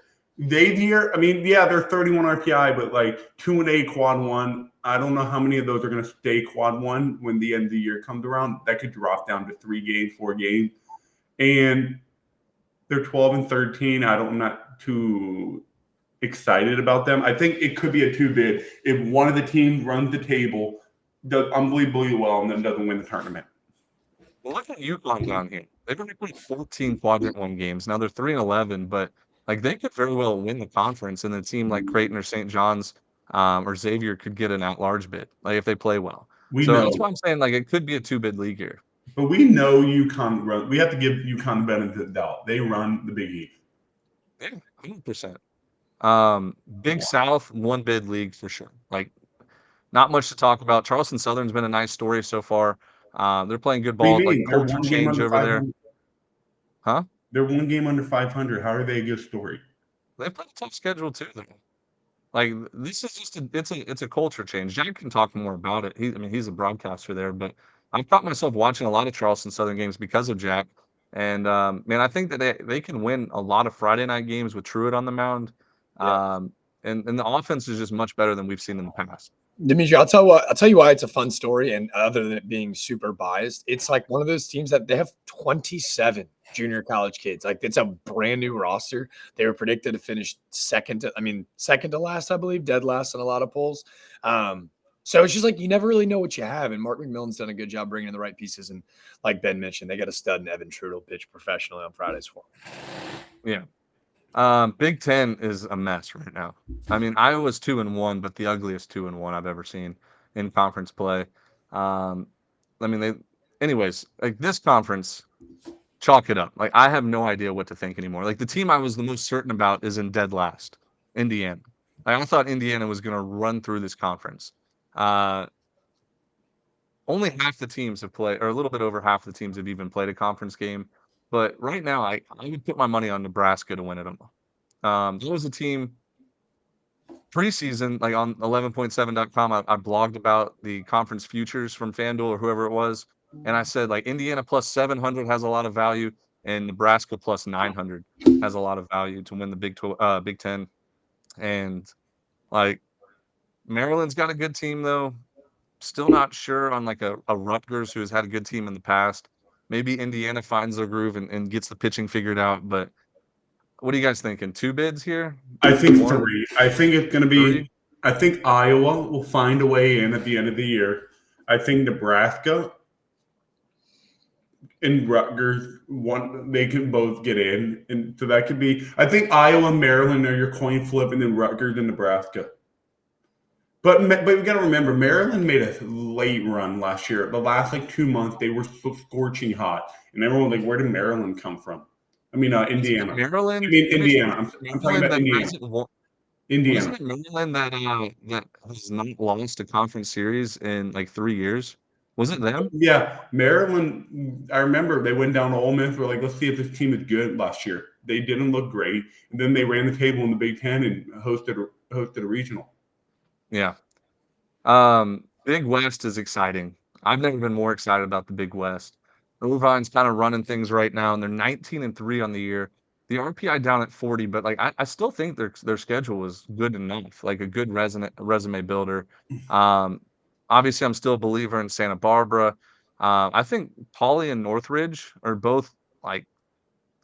Xavier, they're 31 RPI, but like 2-8 quad 1. I don't know how many of those are going to stay quad 1 when the end of the year comes around. That could drop down to 3 games, 4 games. And they're 12-13. I'm not too excited about them. I think it could be a 2-bid if one of the teams runs the table, does unbelievably well, and then doesn't win the tournament. Well, look at UConn down here. They've already played 14 quadrant 1 games. Now they're 3-11, but like they could very well win the conference, and a team like Creighton or St. John's or Xavier could get an at-large bid, like if they play well. That's why I'm saying like it could be a 2-bid league here. But we know UConn run. We have to give UConn the benefit of the doubt. They run the Big East. Yeah, 100%. Big South 1-bid league for sure. Like not much to talk about. Charleston Southern's been a nice story so far. They're playing good ball. Like culture change over there. Huh? They're 1 game under 500. How are they a good story? They play a tough schedule too, though. Like this is just it's a culture change. Jack can talk more about it. He's a broadcaster there, but I've caught myself watching a lot of Charleston Southern games because of Jack. And I think that they can win a lot of Friday night games with Truitt on the mound. Yeah. And the offense is just much better than we've seen in the past. Dimitri, I'll tell you why it's a fun story. And other than it being super biased, it's like one of those teams that they have 27 junior college kids. Like it's a brand new roster. They were predicted to finish second to last, I believe, dead last in a lot of polls. So it's just like you never really know what you have. And Mark McMillan's done a good job bringing in the right pieces. And like Ben mentioned, they got a stud in Evan Trudel pitch professionally on Fridays for him. Yeah. Big Ten is a mess right now. I mean, Iowa's 2-1, but the ugliest 2-1 I've ever seen in conference play. I mean, anyways, like this conference, chalk it up. Like I have no idea what to think anymore. Like the team I was the most certain about is in dead last, Indiana. Like, I thought Indiana was going to run through this conference. Uh, Only half the teams have played, or a little bit over half the teams have even played a conference game. But right now, I would put my money on Nebraska to win it all. There was a team preseason, like on 11.7.com, I blogged about the conference futures from FanDuel or whoever it was. And I said, like, Indiana plus 700 has a lot of value, and Nebraska plus 900 has a lot of value to win the Big Ten. And, like, Maryland's got a good team, though. Still not sure on, like, a Rutgers who has had a good team in the past. Maybe Indiana finds their groove and gets the pitching figured out. But what are you guys thinking? 2 bids here? I think One? 3. I think it's going to be. 3? I think Iowa will find a way in at the end of the year. I think Nebraska and Rutgers they can both get in, and so that could be. I think Iowa, Maryland are your coin flip, and then Rutgers and Nebraska. But we got to remember, Maryland made a late run last year. The last like 2 months, they were scorching hot, and everyone was like, "Where did Maryland come from?" I mean, Indiana. Maryland? I mean, Indiana. I'm talking about That Indiana. hasn't won. Indiana. Wasn't it Maryland that has not lost a conference series in like 3 years? Was it them? Yeah, Maryland. I remember they went down to Ole Miss. We're like, let's see if this team is good last year. They didn't look great, and then they ran the table in the Big Ten and hosted a regional. Yeah. Big West is exciting. I've never been more excited about the Big West. Irvine's kind of running things right now, and they're 19-3 on the year. The RPI down at 40, but like I still think their schedule was good enough, like a good resume builder. Obviously, I'm still a believer in Santa Barbara. I think Pauley and Northridge are both like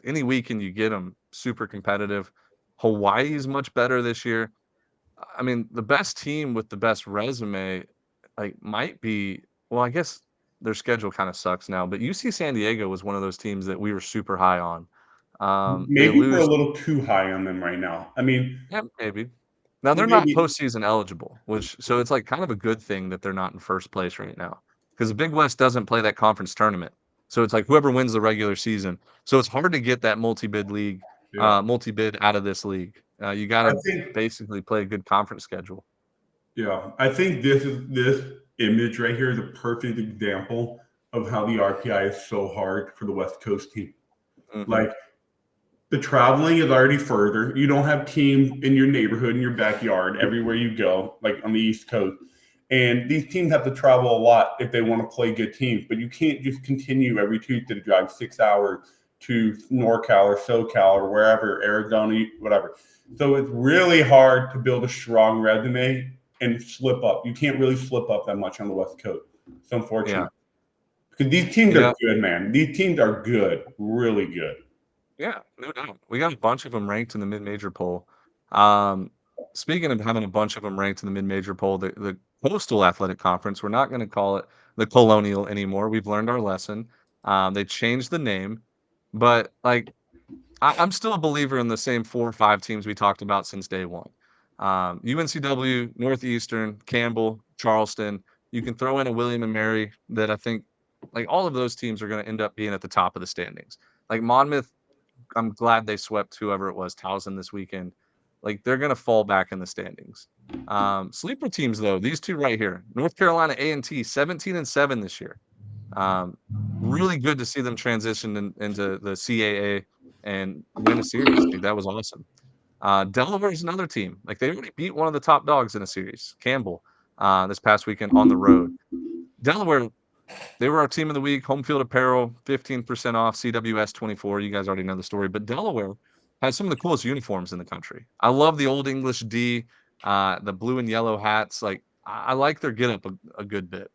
any weekend you get them super competitive. Hawaii is much better this year. I mean, the best team with the best resume, like, might be well, I guess their schedule kinda sucks now, but UC San Diego was one of those teams that we were super high on. They Maybe we're a lose. little too high on them right now. I mean, Yeah, maybe. Now they're not maybe. postseason eligible, which so it's, like, kind of a good thing that they're not in first place right now, because the Big West doesn't play that conference tournament. So it's like whoever wins the regular season. So it's hard to get that Yeah, multi-bid out of this league. You I gotta think. basically play a good conference schedule. Yeah, I think this image right here is a perfect example of how the RPI is so hard for the West Coast team. Mhm. Like the traveling is already further. You don't have teams in your neighborhood, in your backyard, everywhere you go, like on the East Coast. And these teams have to travel a lot if they want to play good teams. But you can't just continue every Tuesday to drive 6 hours to NorCal or SoCal or wherever, Arizona, whatever. So it's really hard to build a strong resume and slip up. You can't really slip up that much on the West Coast. It's Yeah. unfortunate. Because these teams Yeah. are good, man. These teams are good, really good. Yeah, no doubt. We got a bunch of them ranked in the mid-major poll. Um, Speaking of having a bunch of them ranked in the mid-major poll, the Coastal Athletic Conference, we're not going to call it the Colonial anymore. We've learned our lesson. They changed the name, but like I'm still a believer in the same 4 or 5 teams we talked about since day one. UNCW, Northeastern, Campbell, Charleston. You can throw in a William and Mary that I think like all of those teams are going to end up being at the top of the standings. Like Monmouth, I'm glad they swept whoever it was, Towson this weekend. Like they're gonna fall back in the standings. Sleeper teams though, these 2 right here, North Carolina A&T, 17-7 this year. Um, Really good to see them transition into the CAA and win a series. Like that was awesome. Delaware's another team. Like they already beat one of the top dogs in a series, Campbell, this past weekend on the road. Delaware, they were our team of the week. HomeField apparel, 15% off. CWS 24. You guys already know the story. But Delaware has some of the coolest uniforms in the country. I love the Old English D, the blue and yellow hats. Like I like their getup a good bit.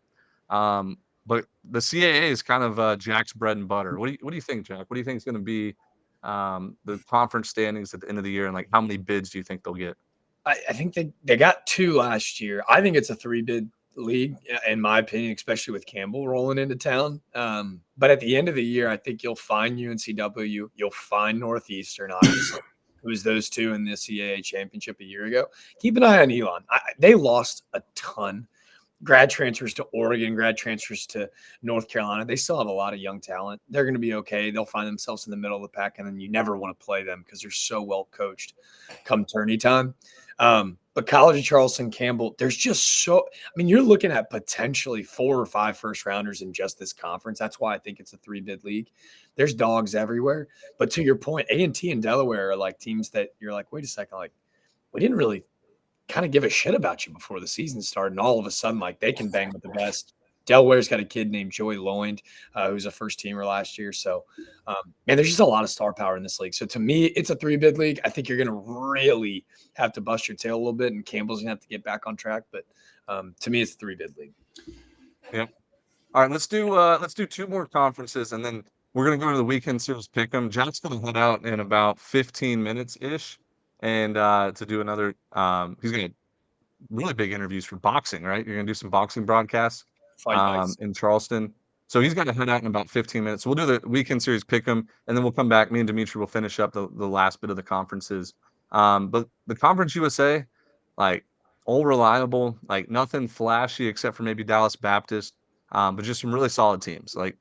But the CAA is kind of Jack's bread and butter. What do you think, Jack? What do you think is going to be the conference standings at the end of the year, and like how many bids do you think they'll get? I think they got 2 last year. I think it's a 3 bid league, in my opinion, especially with Campbell rolling into town. But at the end of the year, I think you'll find UNCW, you'll find Northeastern, obviously. It was those two in the CAA championship a year ago. Keep an eye on Elon. They lost a ton. Grad transfers to Oregon, grad transfers to North Carolina. They still have a lot of young talent. They're going to be okay. They'll find themselves in the middle of the pack, and then you never want to play them because they're so well coached come tourney time. But College of Charleston, Campbell, there's just you're looking at potentially 4 or 5 first rounders in just this conference. That's why I think it's a 3-bid league. There's dogs everywhere. But to your point, A&T and Delaware are like teams that you're like, wait a second, like we didn't really kind of give a shit about you before the season started. And all of a sudden, like they can bang with the best. Delaware's got a kid named Joey Loynd, who's a first teamer last year. So, man, there's just a lot of star power in this league. So to me, it's a 3-bid league. I think you're going to really have to bust your tail a little bit, and Campbell's going to have to get back on track. But to me, it's a 3-bid league. Yep. All right, let's do 2 more conferences, and then we're going to go to the weekend series pick'em. Jack's going to head out in about 15 minutes ish, and to do another. He's going to really big interviews for boxing, right? You're going to do some boxing broadcasts in Charleston. So he's got to head out in about 15 minutes. So we'll do the weekend series pick'em, and then we'll come back. Me and Dimitri will finish up the last bit of the conferences. But the Conference USA, like all reliable, like nothing flashy except for maybe Dallas Baptist, but just some really solid teams. Like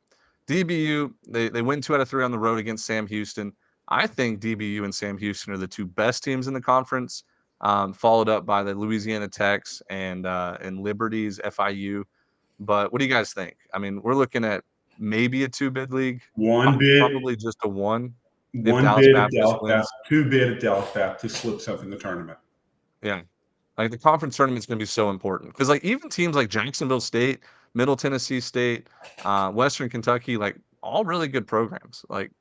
DBU, they win 2 out of 3 on the road against Sam Houston. I think DBU and Sam Houston are the 2 best teams in the conference, followed up by the Louisiana Techs and Liberties, FIU. But what do you guys think? I mean, we're looking at maybe a 2-bid league. 1 bid. Probably just a 1. If 1 Dallas bid Baptist at Dallas wins. Baptist, 2 bid at Dallas Baptist slips up in the tournament. Yeah. Like the conference tournament's going to be so important because like even teams like Jacksonville State, Middle Tennessee State, Western Kentucky, like all really good programs. Like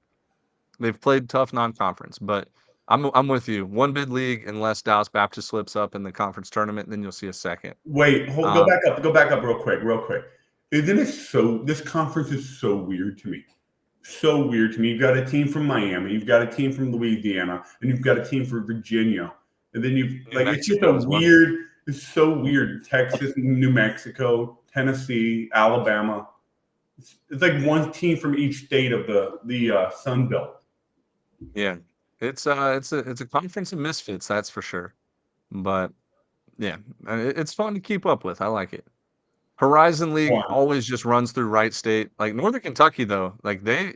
they've played tough non-conference, but I'm with you. 1-bid league unless Dallas Baptist slips up in the conference tournament, then you'll see a second. Wait, go back up real quick. Isn't it so? This conference is so weird to me. So weird to me. You've got a team from Miami, you've got a team from Louisiana, and you've got a team from Virginia, and then it's just a weird. It's so weird. Texas, New Mexico, Tennessee, Alabama. It's like one team from each state of the Sun Belt. Yeah, it's a conference of misfits, that's for sure. But yeah, it's fun to keep up with. I like it. Horizon League always just runs through Wright State. Like Northern Kentucky, though, like they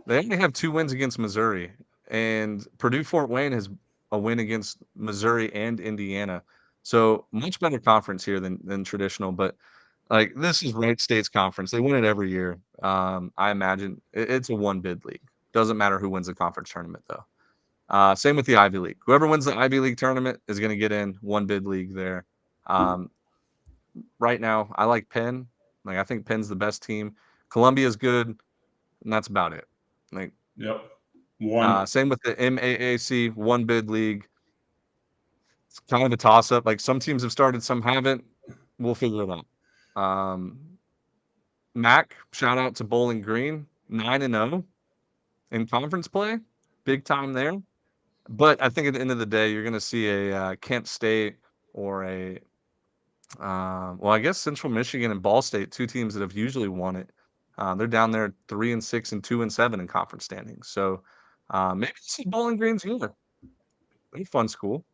only have 2 wins against Missouri, and Purdue Fort Wayne has a win against Missouri and Indiana. So much better conference here than traditional. But like this is Wright State's conference. They win it every year. I imagine it's a 1-bid league. Doesn't matter who wins the conference tournament, though. Same with the Ivy League. Whoever wins the Ivy League tournament is going to get in 1-bid league there. Right now, I like Penn. Like I think Penn's the best team. Columbia's good, and that's about it. Like yep. Same with the MAAC 1-bid league. It's kind of a toss-up. Like some teams have started, some haven't. We'll figure it out. MAC, shout out to Bowling Green, 9-0 in conference play, big time there. But I think at the end of the day, you're going to see a Kent State or a I guess Central Michigan and Ball State, 2 teams that have usually won it. They're down there 3-6 and 2-7 in conference standings. So maybe this is Bowling Green's year. They're a fun school,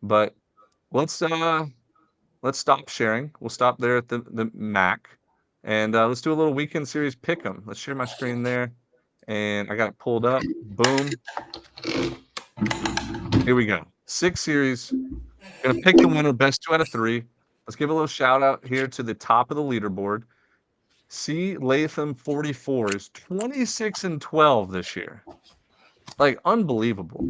but let's stop sharing. We'll stop there at the MAC, and let's do a little weekend series pick'em. Let's share my screen there, and I got it pulled up. Boom. Here we go. 6 series. Gonna pick the winner, best 2 out of 3. Let's give a little shout out here to the top of the leaderboard. C. Latham 44 is 26-12 this year. Like unbelievable.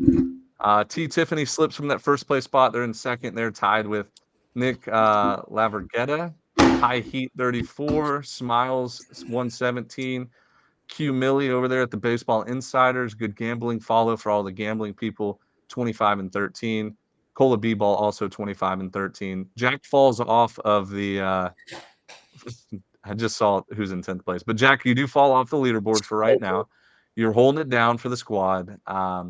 T. Tiffany slips from that first place spot. They're in second. They're tied with Nick Lavergetta. High Heat 34. Smiles 117. Q Millie over there at the Baseball Insiders. Good gambling follow for all the gambling people. 25-13. Cola B-Ball also 25-13. Jack falls off of the I just saw who's in 10th place. But Jack, you do fall off the leaderboard for right now. You're holding it down for the squad. I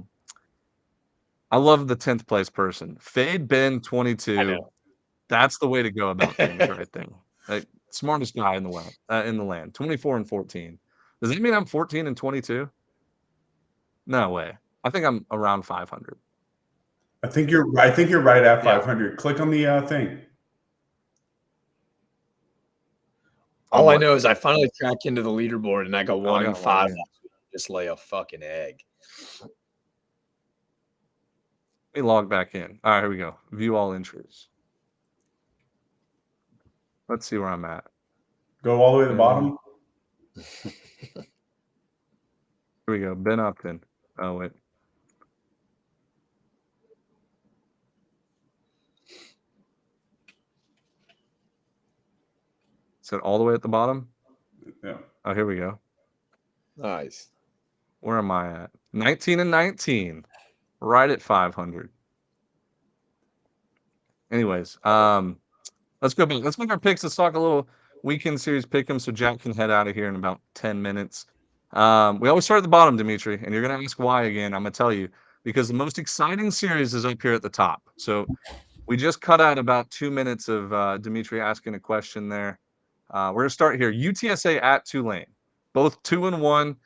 love the 10th place person. Fade Ben 22. That's the way to go about things right there. Like, smartest guy in the land. 24-14. Does that mean I'm 14-22? No way. I think I'm around 500. I think you're right at Yeah. 500. Click on the thing. All I know is I finally crack into the leaderboard and I go I 1-5. got one, yeah. Just lay a fucking egg. Let me log back in. All right, here we go. View all entries. Let's see where I'm at. Go all the way to the bottom. Here we go. Ben Upton. Oh, wait. Is it all the way at the bottom? Yeah. Oh, here we go. Nice. Where am I at? 19-19. Right at 500. Anyways, let's go back. Let's make our picks. Let's talk a little weekend series pick 'em so Jack can head out of here in about 10 minutes. We always start at the bottom, Dimitri, and you're going to ask why again. I'm going to tell you because the most exciting series is up here at the top. So we just cut out about 2 minutes of Dimitri asking a question there. We're going to start here. UTSA at Tulane, both 2-1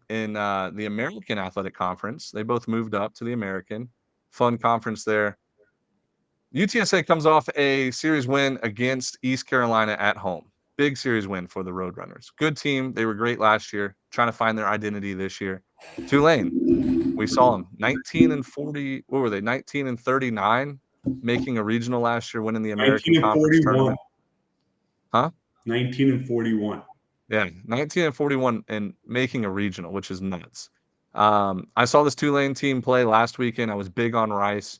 in the American Athletic Conference. They both moved up to the American. Fun conference there. UTSA comes off a series win against East Carolina at home. Big series win for the Roadrunners. Good team. They were great last year, trying to find their identity this year. Tulane, we saw them 19-40. What were they? 19-39, making a regional last year, winning the American Conference 19-41. tournament. Huh? 19-41. Yeah, 19-41 and making a regional, which is nuts. I saw this Tulane team play last weekend. I was big on Rice.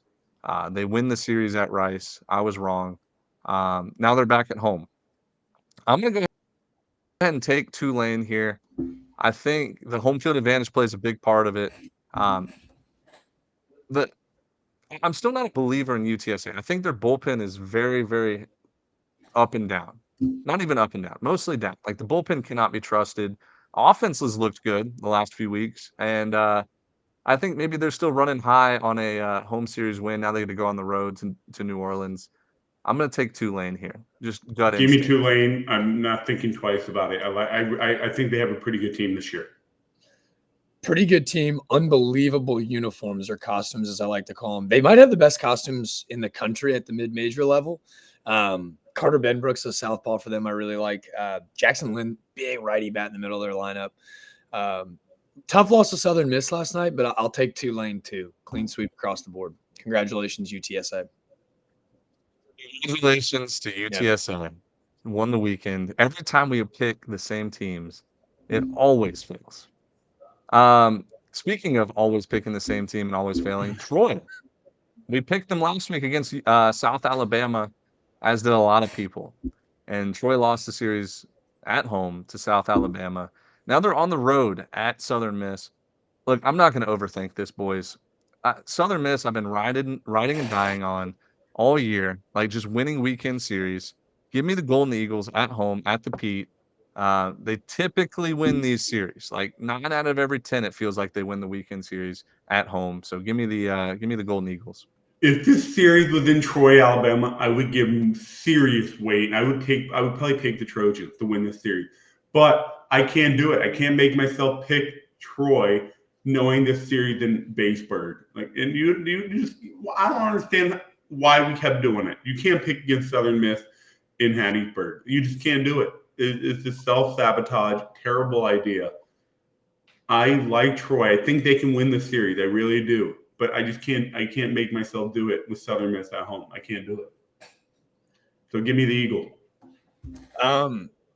They win the series at Rice. I was wrong. Now they're back at home. I'm going to go ahead and take Tulane here. I think the home field advantage plays a big part of it. But I'm still not a believer in UTSA. I think their bullpen is very, very up and down. Not even up and down, mostly down. Like, the bullpen cannot be trusted. Offense has looked good the last few weeks, and I think maybe they're still running high on a home series win. Now they got to go on the road to New Orleans. I'm going to take Tulane here. Just gut Give me instinct. Tulane. I'm not thinking twice about it. I think they have a pretty good team this year. Pretty good team. Unbelievable uniforms or costumes, as I like to call them. They might have the best costumes in the country at the mid-major level. Carter Benbrooks, a southpaw for them, I really like. Jackson Lynn, big righty bat in the middle of their lineup. Tough loss to Southern Miss last night, but I'll take Tulane too. Clean sweep across the board. Congratulations, UTSA. Congratulations to UTSA. Won the weekend. Every time we pick the same teams, it always fails. Speaking of always picking the same team and always failing, Troy. We picked them last week against South Alabama, as did a lot of people. And Troy lost the series at home to South Alabama. Now they're on the road at Southern Miss. Look, I'm not going to overthink this, boys. Southern Miss, I've been riding and dying on all year, like just winning weekend series. Give me the Golden Eagles at home at the Pete. They typically win these series. Like 9 out of every 10, it feels like they win the weekend series at home. So give me the Golden Eagles. If this series was in Troy, Alabama, I would give them serious weight. I would probably take the Trojans to win this series. But I can't do it. I can't make myself pick Troy knowing this series in Baseburg. And you just, I don't understand why we kept doing it. You can't pick against Southern Miss in Hattiesburg. You just can't do it. It's just self-sabotage, terrible idea. I like Troy. I think they can win the series. I really do. But I can't make myself do it with Southern Miss at home. I can't do it. So give me the Eagle.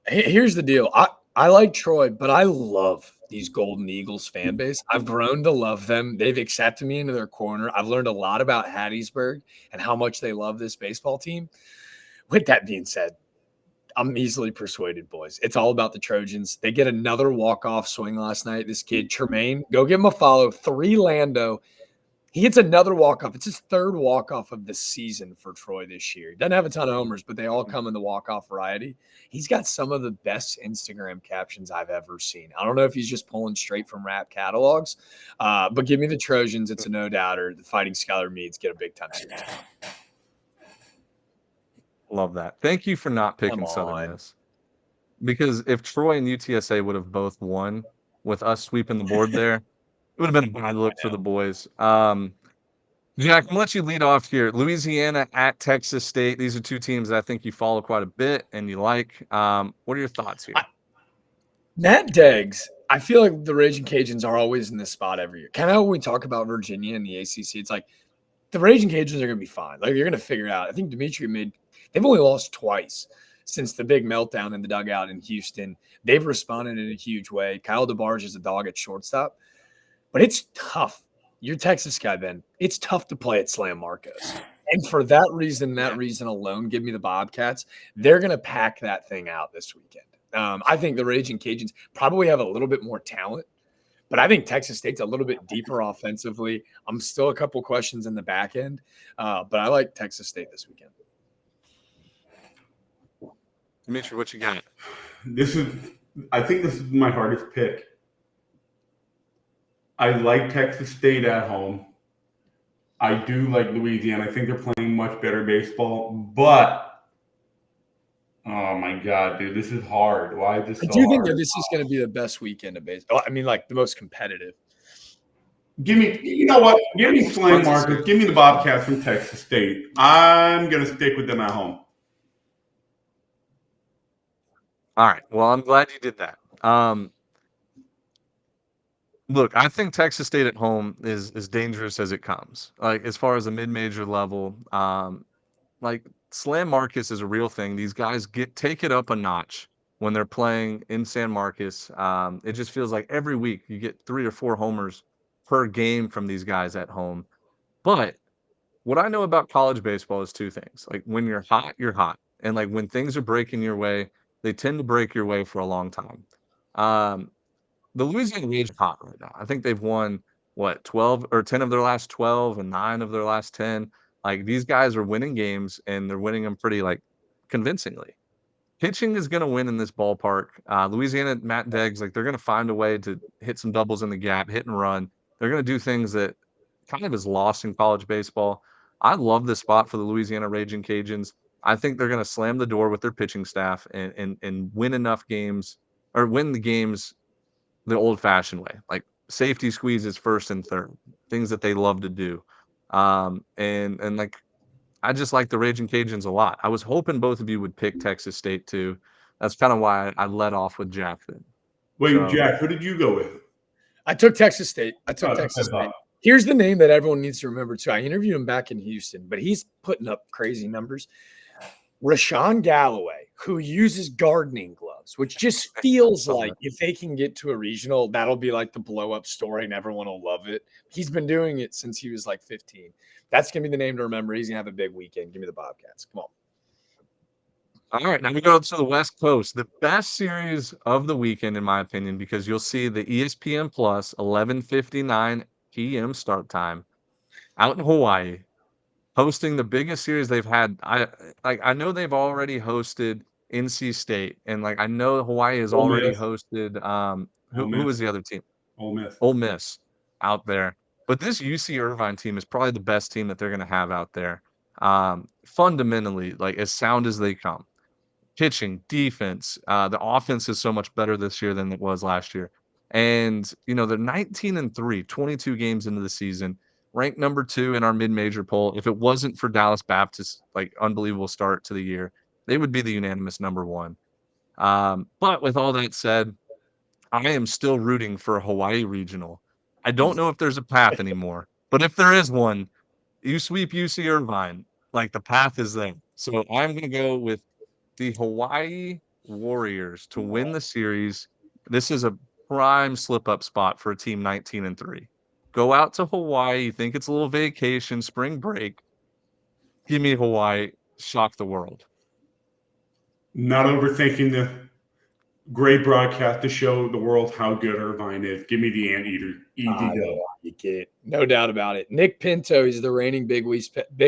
Here's the deal. I like Troy, but I love these Golden Eagles fan base. I've grown to love them. They've accepted me into their corner. I've learned a lot about Hattiesburg and how much they love this baseball team. With that being said, I'm easily persuaded, boys. It's all about the Trojans. They get another walk-off swing last night. This kid, Tremaine, go give him a follow. 3 Lando. He gets another walk-off. It's his 3rd walk-off of the season for Troy this year. He doesn't have a ton of homers, but they all come in the walk-off variety. He's got some of the best Instagram captions I've ever seen. I don't know if he's just pulling straight from rap catalogs, but give me the Trojans. It's a no-doubter. The Fighting Skylar Meads get a big-time series. Love that. Thank you for not picking Come Southern on. Miss. Because if Troy and UTSA would have both won with us sweeping the board there, it would have been a bad look for the boys. Jack, I'm gonna let you lead off here. Louisiana at Texas State. These are two teams that I think you follow quite a bit and you like. What are your thoughts here? Matt Deggs, I feel like the Raging Cajuns are always in this spot every year. Kind of when we talk about Virginia and the ACC, it's like the Raging Cajuns are going to be fine. Like, you're going to figure it out. I think they've only lost twice since the big meltdown in the dugout in Houston. They've responded in a huge way. Kyle DeBarge is a dog at shortstop, but it's tough. You're Texas guy, Ben. It's tough to play at Slam Marcos. And for that reason alone, give me the Bobcats. They're going to pack that thing out this weekend. I think the Raging Cajuns probably have a little bit more talent, but I think Texas State's a little bit deeper offensively. I'm still a couple questions in the back end, but I like Texas State this weekend. Dimitri, what you got? I think this is my hardest pick. I like Texas State at home. I do like Louisiana. I think they're playing much better baseball, but oh my God, dude, this is hard. Why is this so hard? I do think that this is going to be the best weekend of baseball. I mean, like the most competitive. You know what? Give me Slam Marcus. Give me the Bobcats from Texas State. I'm going to stick with them at home. All right. Well, I'm glad you did that. Look, I think Texas State at home is as dangerous as it comes. Like, as far as a mid-major level, like Slam Marcus is a real thing. These guys take it up a notch when they're playing in San Marcos. It just feels like every week you get 3 or 4 homers per game from these guys at home. But what I know about college baseball is 2 things. Like, when you're hot, you're hot. And like when things are breaking your way, they tend to break your way for a long time. The Louisiana Rage hot right now. I think they've won 12 or 10 of their last 12 and 9 of their last 10. Like, these guys are winning games and they're winning them pretty like convincingly. Pitching is going to win in this ballpark. Louisiana, Matt Deggs, like, they're going to find a way to hit some doubles in the gap, hit and run. They're going to do things that kind of is lost in college baseball. I love this spot for the Louisiana Raging Cajuns. I think they're going to slam the door with their pitching staff and win enough games, or win the games the old-fashioned way, like safety squeezes first and third, things that they love to do. And like, I just like the Raging Cajuns a lot. I was hoping both of you would pick Texas State too. That's kind of why I led off with Jack then. Wait, Jack, who did you go with? I took Texas State. Texas State. Here's the name that everyone needs to remember too. I interviewed him back in Houston, but he's putting up crazy numbers. Rashawn Galloway, who uses gardening gloves, which just feels like if they can get to a regional, that'll be like the blow-up story and everyone will love it. He's been doing it since he was like 15. That's going to be the name to remember. He's going to have a big weekend. Give me the Bobcats. Come on. All right, now we go to the West Coast. The best series of the weekend, in my opinion, because you'll see the ESPN Plus 11:59 p.m. start time out in Hawaii, hosting the biggest series they've had. I know they've already hosted NC State, and like I know Hawaii has already hosted who was the other team? Ole Miss out there. But this UC Irvine team is probably the best team that they're going to have out there. Fundamentally, like as sound as they come. Pitching, defense, the offense is so much better this year than it was last year. And, you know, they're 19-3, 22 games into the season, ranked number 2 in our mid-major poll. If it wasn't for Dallas Baptist, like unbelievable start to the year, they would be the unanimous number 1. But with all that said, I am still rooting for a Hawaii regional. I don't know if there's a path anymore, but if there is one, you sweep UC Irvine, like the path is there. So I'm going to go with the Hawaii Warriors to win the series. This is a prime slip-up spot for a team 19-3. Go out to Hawaii. You think it's a little vacation, spring break. Give me Hawaii. Shock the world. Not overthinking the great broadcast to show the world how good Irvine is. Give me the Anteater. Easy go. No doubt about it. Nick Pinto is the reigning Big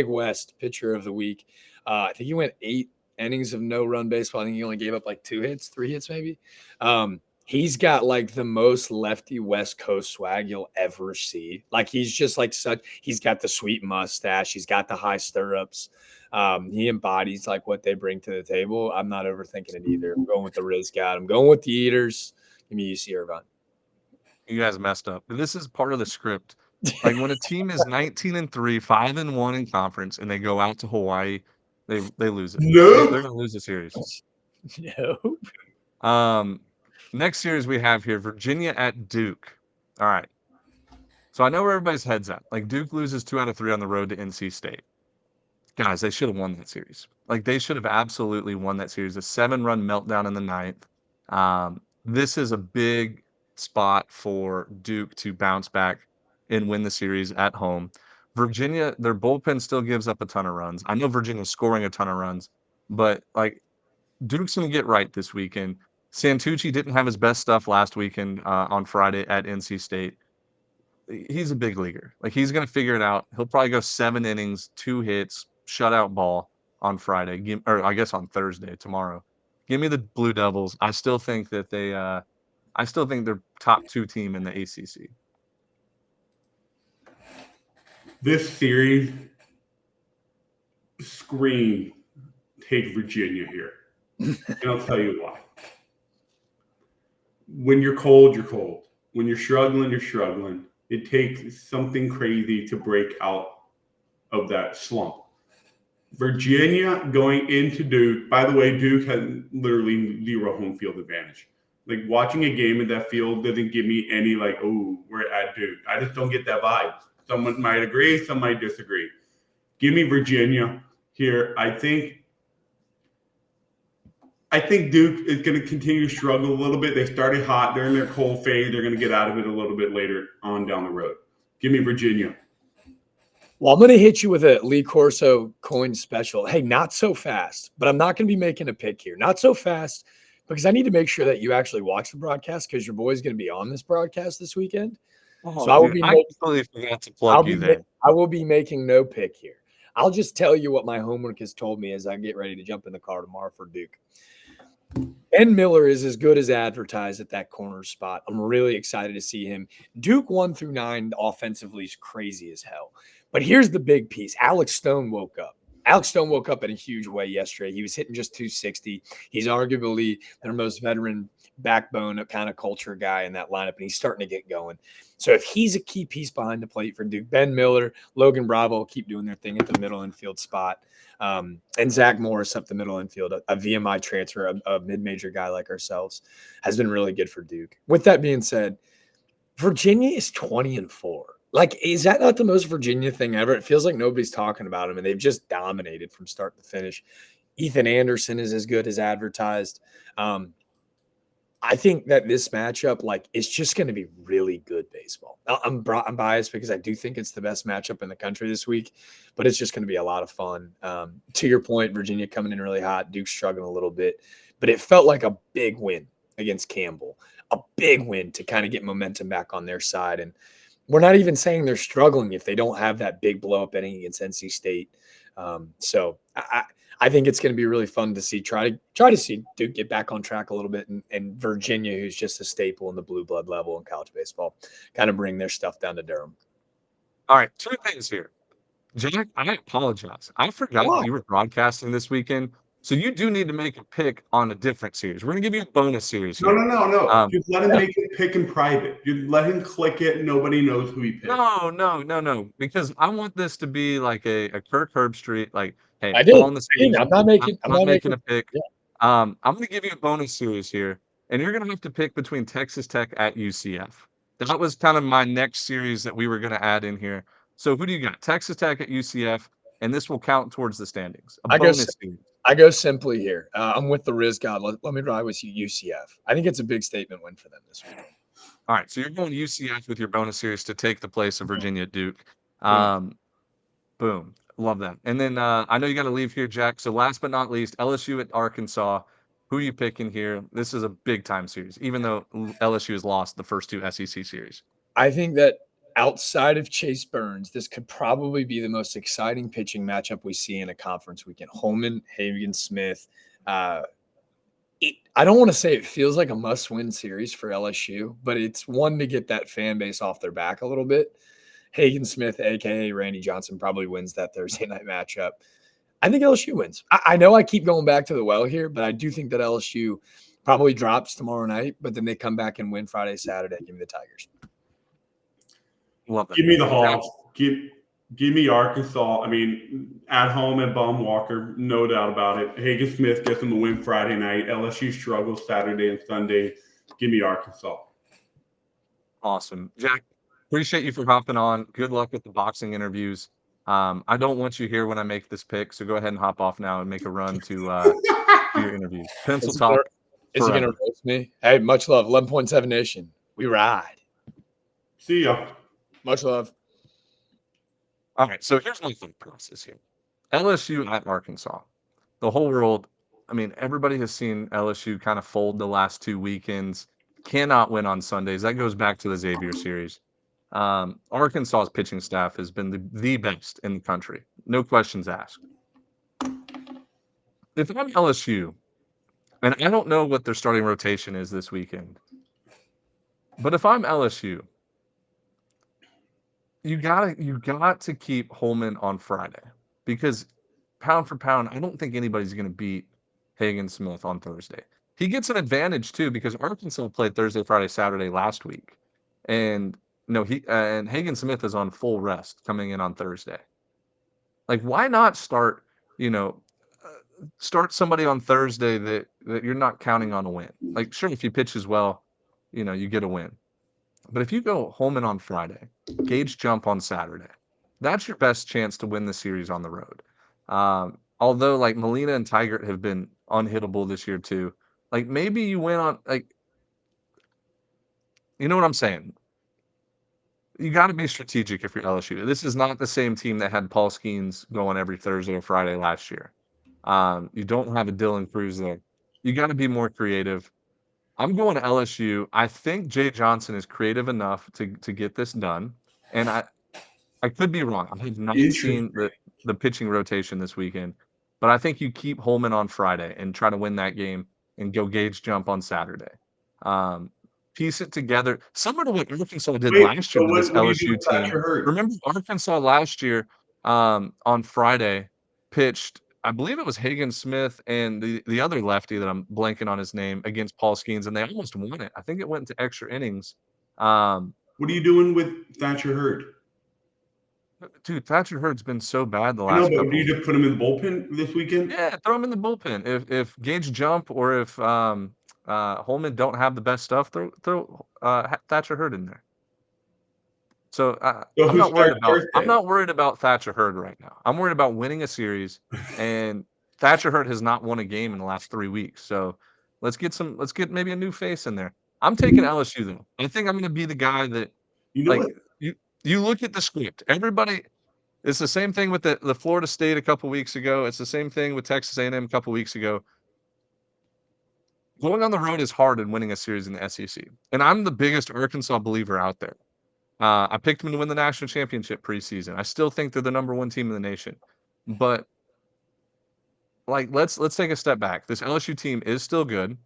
West pitcher of the week. I think he went 8 innings of no-run baseball. I think he only gave up like 3 hits maybe. He's got like the most lefty West Coast swag you'll ever see. Like he's just like he's got the sweet mustache. He's got the high stirrups. He embodies like what they bring to the table. I'm not overthinking it either. I'm going with the Riz God. I'm going with the Eaters. Give me UC Irvine. You guys messed up. This is part of the script. Like when a team is 19-3, 5-1 in conference, and they go out to Hawaii, they lose it. No. They're gonna lose the series. No. Next series we have here, Virginia at Duke. All right. So I know where everybody's head's at. Like Duke loses 2 out of 3 on the road to NC State. Guys, they should have won that series. Like they should have absolutely won that series. A 7-run meltdown in the ninth. This is a big spot for Duke to bounce back and win the series at home. Virginia, their bullpen still gives up a ton of runs. I know Virginia's scoring a ton of runs, but like Duke's going to get right this weekend. Santucci didn't have his best stuff last weekend on Friday at NC State. He's a big leaguer. Like he's going to figure it out. He'll probably go 7 innings, 2 hits, shutout ball on Friday, or I guess on Thursday, tomorrow. Give me the Blue Devils. I still think that they're top 2 team in the ACC. This series scream take Virginia here. And I'll tell you why. When you're cold, you're cold. When you're struggling, you're struggling. It takes something crazy to break out of that slump. Virginia going into Duke, by the way, Duke has literally 0 home field advantage. Like watching a game in that field doesn't give me any like, oh, we're at Duke. I just don't get that vibe. Someone might agree, some might disagree. Give me Virginia here. I think Duke is going to continue to struggle a little bit. They started hot. They're in their cold phase. They're going to get out of it a little bit later on down the road. Give me Virginia. Well, I'm going to hit you with a Lee Corso coin special. Hey, not so fast, but I'm not going to be making a pick here. Not so fast because I need to make sure that you actually watch the broadcast because your boy's going to be on this broadcast this weekend. Oh, so dude, I completely forgot to plug you there. I will be making no pick here. I'll just tell you what my homework has told me as I get ready to jump in the car tomorrow for Duke. Ben Miller is as good as advertised at that corner spot. I'm really excited to see him. Duke 1 through 9 offensively is crazy as hell. But here's the big piece. Alex Stone woke up. Alex Stone woke up in a huge way yesterday. He was hitting just 260. He's arguably their most veteran backbone kind of culture guy in that lineup, and he's starting to get going. So if he's a key piece behind the plate for Duke, Ben Miller, Logan Bravo will keep doing their thing at the middle infield spot. And Zach Morris up the middle infield, a VMI transfer, a mid-major guy like ourselves, has been really good for Duke. With that being said, Virginia is 20-4. Like, is that not the most Virginia thing ever? It feels like nobody's talking about them, and they've just dominated from start to finish. Ethan Anderson is as good as advertised. I think that this matchup, like, is just going to be really good baseball. I'm biased because I do think it's the best matchup in the country this week, but it's just going to be a lot of fun. To your point, Virginia coming in really hot, Duke struggling a little bit, but it felt like a big win against Campbell, a big win to kind of get momentum back on their side. And we're not even saying they're struggling if they don't have that big blow up inning against NC State. So I think it's going to be really fun to see, try to see Duke get back on track a little bit, and Virginia, who's just a staple in the blue blood level in college baseball, kind of bring their stuff down to Durham. All right, 2 things here. Jack, I apologize. I forgot that you were broadcasting this weekend. So you do need to make a pick on a different series. We're going to give you a bonus series here. No. Just let him make a pick in private. You let him click it. Nobody knows who he picked. No. Because I want this to be like a Kirk Herbstreit, like, hey, I did. on the stage. I'm not making a pick. Yeah. I'm going to give you a bonus series here, and you're going to have to pick between Texas Tech at UCF. That was kind of my next series that we were going to add in here. So who do you got? Texas Tech at UCF, and this will count towards the standings. Bonus series. I go simply here. I'm with the Riz God. Let me ride with you, UCF. I think it's a big statement win for them this week. All right, so you're going UCF with your bonus series to take the place of Virginia Duke. Boom. Love that. And then I know you got to leave here, Jack. So last but not least, LSU at Arkansas. Who are you picking here? This is a big-time series, even though LSU has lost the first 2 SEC series. I think that outside of Chase Burns, this could probably be the most exciting pitching matchup we see in a conference weekend. Holman, Hagan, Smith. I don't want to say it feels like a must-win series for LSU, but it's one to get that fan base off their back a little bit. Hagen Smith, aka Randy Johnson, probably wins that Thursday night matchup. I think LSU wins. I know I keep going back to the well here, but I do think that LSU probably drops tomorrow night, but then they come back and win Friday, Saturday. Give me the Tigers. Love that. Give me the Hawks. Give me Arkansas. I mean, at home at Baum Walker, no doubt about it. Hagen Smith gets them the win Friday night. LSU struggles Saturday and Sunday. Give me Arkansas. Awesome. Jack, appreciate you for hopping on. Good luck with the boxing interviews. I don't want you here when I make this pick, so go ahead and hop off now and make a run to your interviews. Pencil talk. Is he going to roast me? Hey, much love. 11.7 Nation. We ride. See ya. Much love. All right, so here's my thought process here. LSU at Arkansas. The whole world, I mean, everybody has seen LSU kind of fold the last 2 weekends. Cannot win on Sundays. That goes back to the Xavier series. Arkansas's pitching staff has been the best in the country. No questions asked. If I'm LSU, and I don't know what their starting rotation is this weekend, but if I'm LSU, you got to keep Holman on Friday because pound for pound, I don't think anybody's going to beat Hagen Smith on Thursday. He gets an advantage too because Arkansas played Thursday, Friday, Saturday last week, and and Hagen Smith is on full rest coming in on Thursday. Like, why not start somebody on Thursday that you're not counting on a win? Like, sure, if he pitches well, you get a win. But if you go Holman on Friday, Gage Jump on Saturday, that's your best chance to win the series on the road. Although, like, Molina and Tigert have been unhittable this year too. Like, maybe you win on, like, you know what I'm saying? You got to be strategic if you're LSU. This is not the same team that had Paul Skeens going every Thursday or Friday last year. You don't have a Dylan Cruz there. You got to be more creative. I'm going to LSU. I think Jay Johnson is creative enough to get this done. And I could be wrong. I have not seen the pitching rotation this weekend. But I think you keep Holman on Friday and try to win that game and go Gage Jump on Saturday. Piece it together. Similar to what Arkansas did last year to this LSU team. Remember Arkansas last year on Friday pitched, I believe it was Hagen Smith and the other lefty that I'm blanking on his name against Paul Skeens, and they almost won it. I think it went into extra innings. What are you doing with Thatcher Hurd? Dude, Thatcher Hurd's been so bad the last couple. Do you just put him in the bullpen this weekend? Yeah, throw him in the bullpen. If Gage Jump or if Holman don't have the best stuff, throw Thatcher Hurd in there. So I'm not worried about Thatcher Hurd right now. I'm worried about winning a series, and Thatcher Hurd has not won a game in the last 3 weeks. So let's get maybe a new face in there. I'm taking LSU though. I think I'm going to be the guy that you look at the script. Everybody, it's the same thing with the Florida State a couple weeks ago. It's the same thing with Texas A&M a couple weeks ago. Going on the road is hard in winning a series in the SEC. And I'm the biggest Arkansas believer out there. I picked them to win the national championship preseason. I still think they're the number one team in the nation. But like, let's take a step back. This LSU team is still good.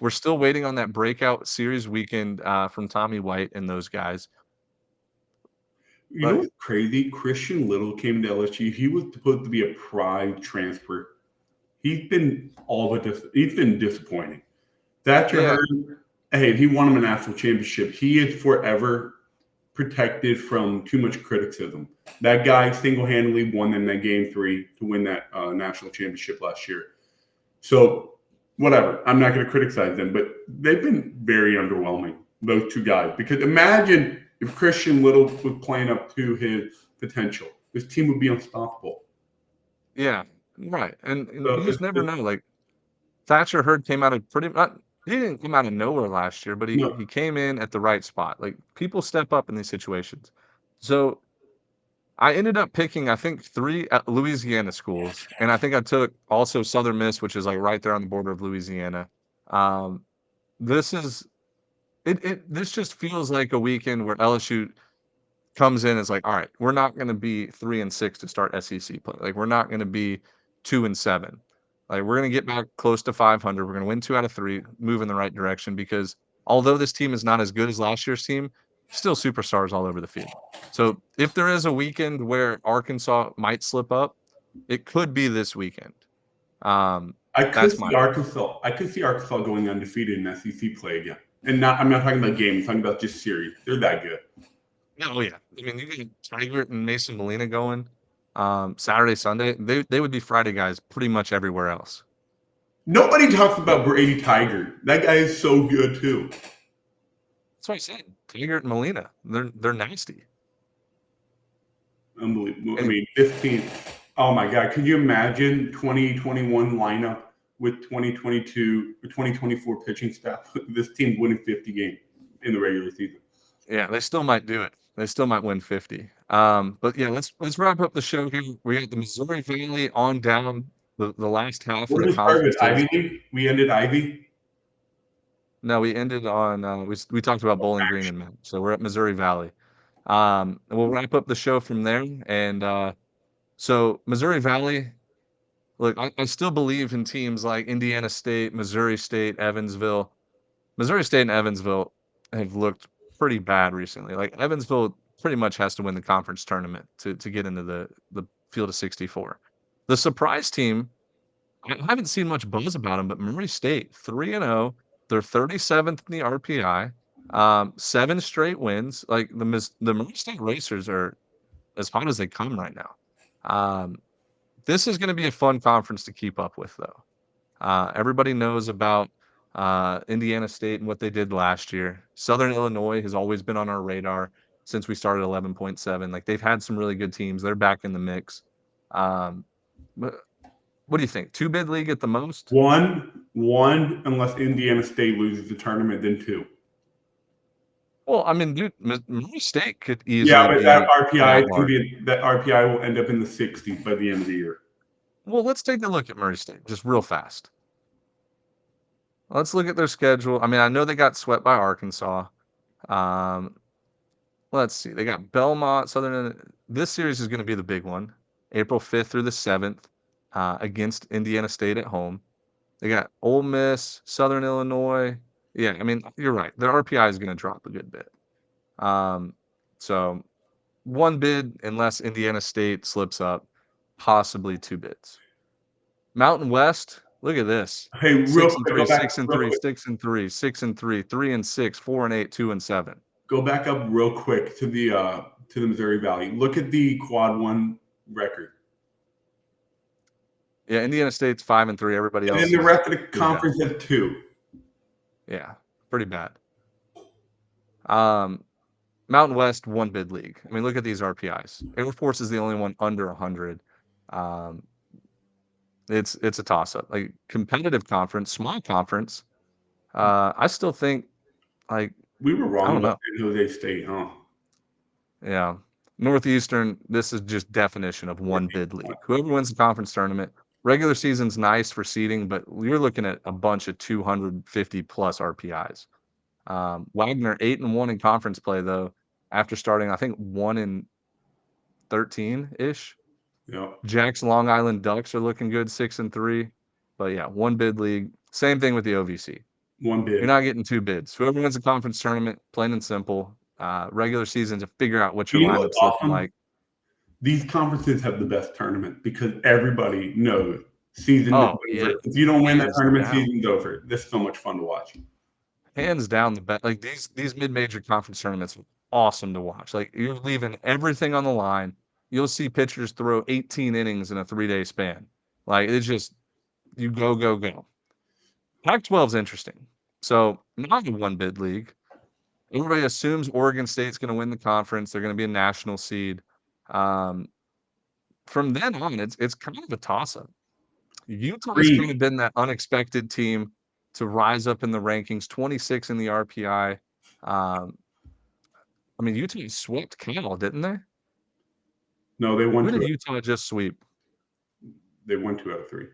We're still waiting on that breakout series weekend from Tommy White and those guys. You know what's crazy? Christian Little came to LSU. He was supposed to be a pride transfer. He's been disappointing. Thatcher Hurd, hey, he won him a national championship. He is forever protected from too much criticism. That guy single-handedly won them that game 3 to win that national championship last year. So, whatever. I'm not going to criticize them, but they've been very underwhelming, those two guys. Because imagine if Christian Little was playing up to his potential. This team would be unstoppable. Yeah, right. And you just never know. Like, Thatcher Hurd came out of he didn't come out of nowhere last year, but he came in at the right spot. Like, people step up in these situations. So I ended up picking, I think, 3 Louisiana schools. And I think I took also Southern Miss, which is like right there on the border of Louisiana. This just feels like a weekend where LSU comes in and is like, all right, we're not going to be 3-6 to start SEC play. Like, we're not going to be 2-7. Like, we're going to get back close to 500. We're going to win 2 out of 3, move in the right direction because although this team is not as good as last year's team, still superstars all over the field. So if there is a weekend where Arkansas might slip up, it could be this weekend. I could That's see my Arkansas. I could see Arkansas going undefeated in SEC play again, and I'm not talking about games. I'm talking about just series. They're that good. Oh yeah. I mean, you get Tiger and Mason Molina going Saturday, Sunday. They would be Friday guys pretty much everywhere else. Nobody talks about Brady Tiger. That guy is so good too. That's what I said. Tiger and Molina. They're nasty. Unbelievable. And I mean, this team. Oh my God! Could you imagine 2021 lineup with 2022 or 2024 pitching staff? This team winning 50 games in the regular season. yeah, they still might do it. They still might win 50. But yeah, let's wrap up the show here. We got the Missouri Valley on down the last half of What the did we start with? conferences. Ivy League? We ended Ivy. No, we ended on we talked about Bowling Green and Mount, so we're at Missouri Valley. And we'll wrap up the show from there. And so Missouri Valley, look, I still believe in teams like Indiana State, Missouri State, Evansville. Missouri State and Evansville have looked pretty bad recently. Like Evansville pretty much has to win the conference tournament to get into the field of 64. The surprise team, I haven't seen much buzz about them, but Murray State 3-0. They're 37th in the RPI. 7 straight wins. Like the Murray State Racers are as hot as they come right now. This is going to be a fun conference to keep up with, though. Everybody knows about Indiana State and what they did last year. Southern Illinois has always been on our radar since we started 11.7. Like they've had some really good teams. They're back in the mix. But what do you think? 2 bid league at the most? One, unless Indiana State loses the tournament, then 2. Well, I mean, dude, Murray State could easily Yeah, but be that RPI that hard. that RPI will end up in the 60s by the end of the year. Well, let's take a look at Murray State just real fast. Let's look at their schedule. I mean, I know they got swept by Arkansas. Let's see. They got Belmont, Southern. This series is going to be the big one. April 5th through the 7th against Indiana State at home. They got Ole Miss, Southern Illinois. Yeah, I mean, you're right. Their RPI is going to drop a good bit. So 1 bid unless Indiana State slips up, possibly 2 bids. Mountain West, look at this. Hey, real 6 quick, and 3, go back. 6 and real 3, quick. 6 and 3, 6 and 3, 3 and 6, 4 and 8, 2 and 7. Go back up real quick to the Missouri Valley. Look at the quad 1 record. Yeah, Indiana State's 5 and 3. Everybody else. And then the rest of the pretty conference has 2. Yeah, pretty bad. Mountain West 1 bid league. I mean, look at these RPIs. Air Force is the only one under 100. It's a toss up. Like competitive conference, small conference. I still think like We were I wrong don't know. about San Jose State, huh? Yeah. Northeastern, this is just definition of 1 bid league. Whoever wins the conference tournament, regular season's nice for seeding, but you're looking at a bunch of 250 plus RPIs. Wagner 8-1 in conference play though, after starting I think 1 in 13 ish. Yeah. Jack's Long Island Ducks are looking good 6 and 3, but yeah, 1 bid league. Same thing with the OVC. 1 bid. You're not getting 2 bids. Whoever wins the conference tournament, plain and simple. Regular season to figure out what your You know what's lineup's looking awesome? like. These conferences have the best tournament because everybody knows season is Oh, over. yeah. If you don't win that Hands tournament, down. season's over. This is so much fun to watch. Hands down the best. Like these mid-major conference tournaments are awesome to watch. Like you're leaving everything on the line. You'll see pitchers throw 18 innings in a 3-day span. Like it's just you go. Pac-12 is interesting. So not a 1 bid league. Everybody assumes Oregon State's going to win the conference. They're going to be a national seed. From then on, it's kind of a toss-up. Utah's kind of been that unexpected team to rise up in the rankings, 26 in the RPI. I mean, Utah swept Cal, didn't they? No, they won Who 2. did Utah just sweep? They won 2 out of 3.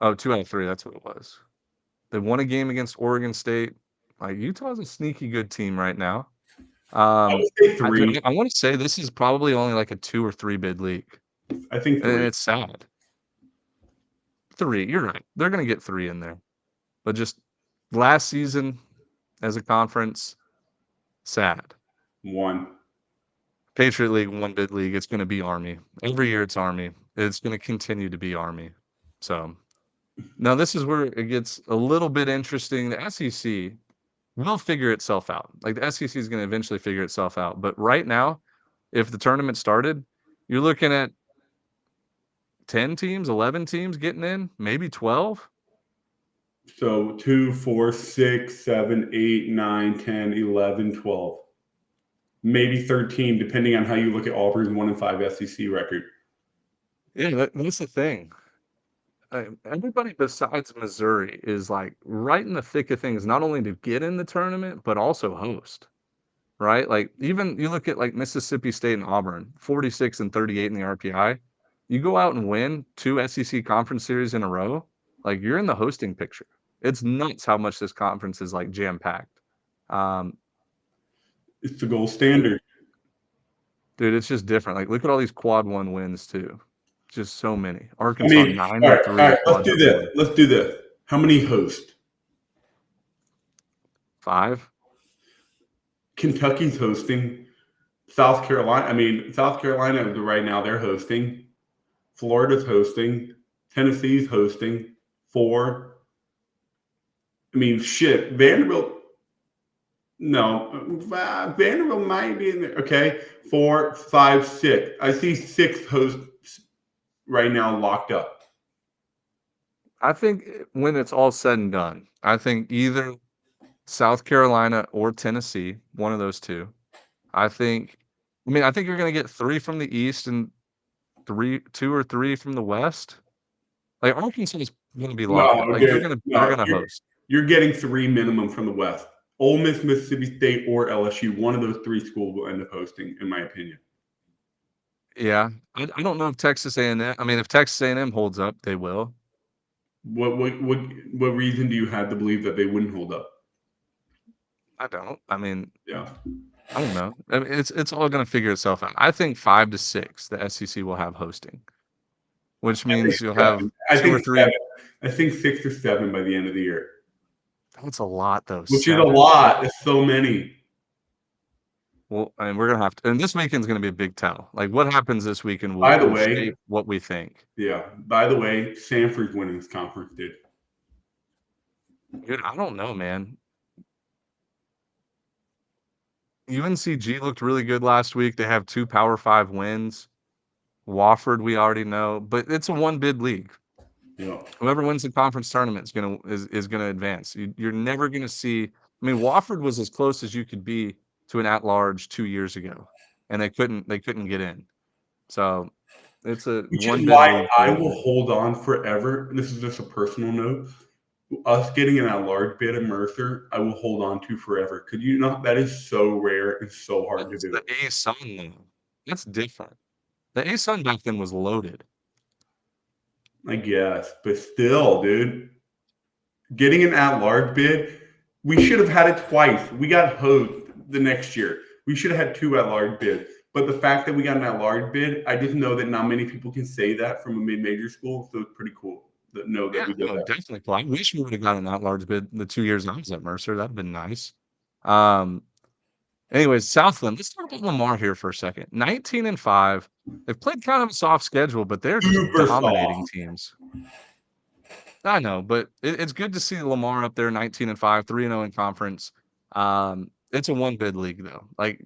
Oh, 2 out of 3. That's what it was. They won a game against Oregon State. Like Utah's a sneaky good team right now. I would say 3. I want to say this is probably only like a 2 or 3 bid league. I think And 3. it's sad. 3. You're right. They're going to get 3 in there. But just last season as a conference, sad. 1. Patriot League, one bid league. It's going to be Army. Every year it's Army. It's going to continue to be Army. So now this is where it gets a little bit interesting. The SEC will figure itself out. Like the SEC is going to eventually figure itself out. But right now, if the tournament started, you're looking at 10 teams, 11 teams getting in, maybe 12. So 2, 4, 6, 7, 8, 9, 10, 11, 12. Maybe 13, depending on how you look at Auburn's 1-5 SEC record. Yeah, that's the thing. Everybody besides Missouri is like right in the thick of things, not only to get in the tournament, but also host. Right? Like even you look at like Mississippi State and Auburn, 46 and 38 in the RPI. You go out and win 2 SEC conference series in a row, like you're in the hosting picture. It's nuts how much this conference is like jam-packed. It's the gold standard. Dude, it's just different. Like look at all these quad 1 wins too. Just so many. Arkansas 9 and 3. All right, let's do this. How many host? 5. Kentucky's hosting. South Carolina right now they're hosting. Florida's hosting. Tennessee's hosting. 4. Vanderbilt. No, Vanderbilt might be in there. Okay, 4, 5, 6. I see 6 hosts right now locked up. I think when it's all said and done, I think either South Carolina or Tennessee, one of those two. I think you're going to get 3 from the East and 2 or 3 from the West. Like Arkansas is going to be locked up. Like they're going to host. You're getting 3 minimum from the West. Ole Miss, Mississippi State, or LSU. One of those 3 schools will end up hosting, in my opinion. Yeah, I don't know if Texas A&M. I mean, if Texas A&M holds up, they will. What reason do you have to believe that they wouldn't hold up? I don't. I mean, yeah, I don't know. I mean, it's all going to figure itself out. I think 5 to 6 the SEC will have hosting, which means you'll have 2 or 3. I think 6 or 7 by the end of the year. That's a lot, though. Which 7? Is a lot. It's so many. Well, I mean, we're gonna have to, and this weekend's gonna be a big tell. Like, what happens this weekend will shape what we think. Yeah. By the way, Sanford's winning this conference, dude. Dude, I don't know, man. UNCG looked really good last week. They have 2 Power 5 wins. Wofford, we already know, but it's a 1 bid league. Yeah. Whoever wins the conference tournament is gonna advance. You're never gonna see. I mean, Wofford was as close as you could be to an at-large 2 years ago, and they couldn't get in. So it's a Which 1 is bid why league. I will hold on forever. And this is just a personal note. Us getting an at-large bid at Mercer, I will hold on to forever. Could you not? That is so rare and so hard to do. The A-Sun, though. That's different. The A-Sun back then was loaded. I guess, but still, dude, getting an at-large bid, we should have had it twice. We got hosed the next year. We should have had 2 at-large bids. But the fact that we got an at-large bid, I just know that not many people can say that from a mid-major school, so it's pretty cool that we did that. Definitely cool. I wish we would have gotten an at-large bid the 2 years I was at Mercer. That'd have been nice. Anyways, Southland. Let's talk about Lamar here for a second. 19 and 5. They've played kind of a soft schedule, but they're just dominating teams. I know, but it's good to see Lamar up there, 19 and 5, 3-0 in conference. It's a 1 bid league though. Like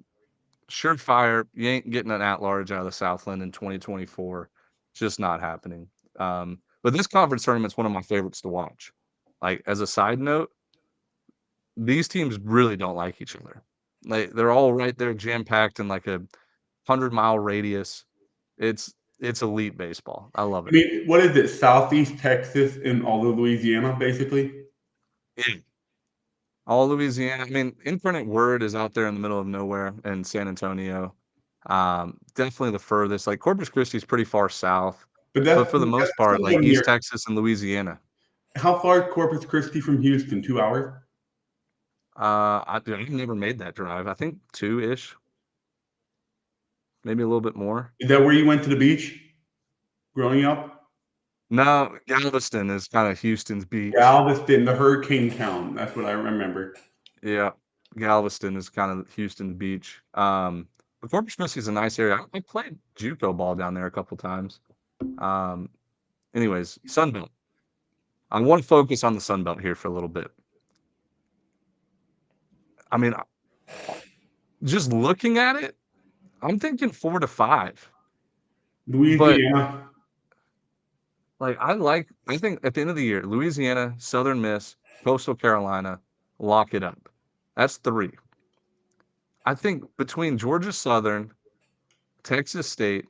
surefire, you ain't getting an at-large out of the Southland in 2024. Just not happening. But this conference tournament's one of my favorites to watch. Like as a side note, these teams really don't like each other. They're all right there, jam-packed in like a 100-mile radius. It's elite baseball. I love it. I mean, what is it? Southeast Texas and all of Louisiana, basically? Yeah. All Louisiana. I mean, Infinite Word is out there in the middle of nowhere in San Antonio. Definitely the furthest. Like Corpus Christi is pretty far south. But for the most part, like East Texas and Louisiana. How far is Corpus Christi from Houston? 2 hours? I've never made that drive. I think 2-ish. Maybe a little bit more. Is that where you went to the beach growing up? No, Galveston is kind of Houston's beach. Galveston, the hurricane town. That's what I remember. Yeah, Galveston is kind of Houston's beach. But Corpus Christi is a nice area. I played JUCO ball down there a couple times. Anyways, Sunbelt. I want to focus on the Sunbelt here for a little bit. I mean, just looking at it, I'm thinking 4 to 5. Louisiana. But I think at the end of the year, Louisiana, Southern Miss, Coastal Carolina, lock it up. That's 3. I think between Georgia Southern, Texas State,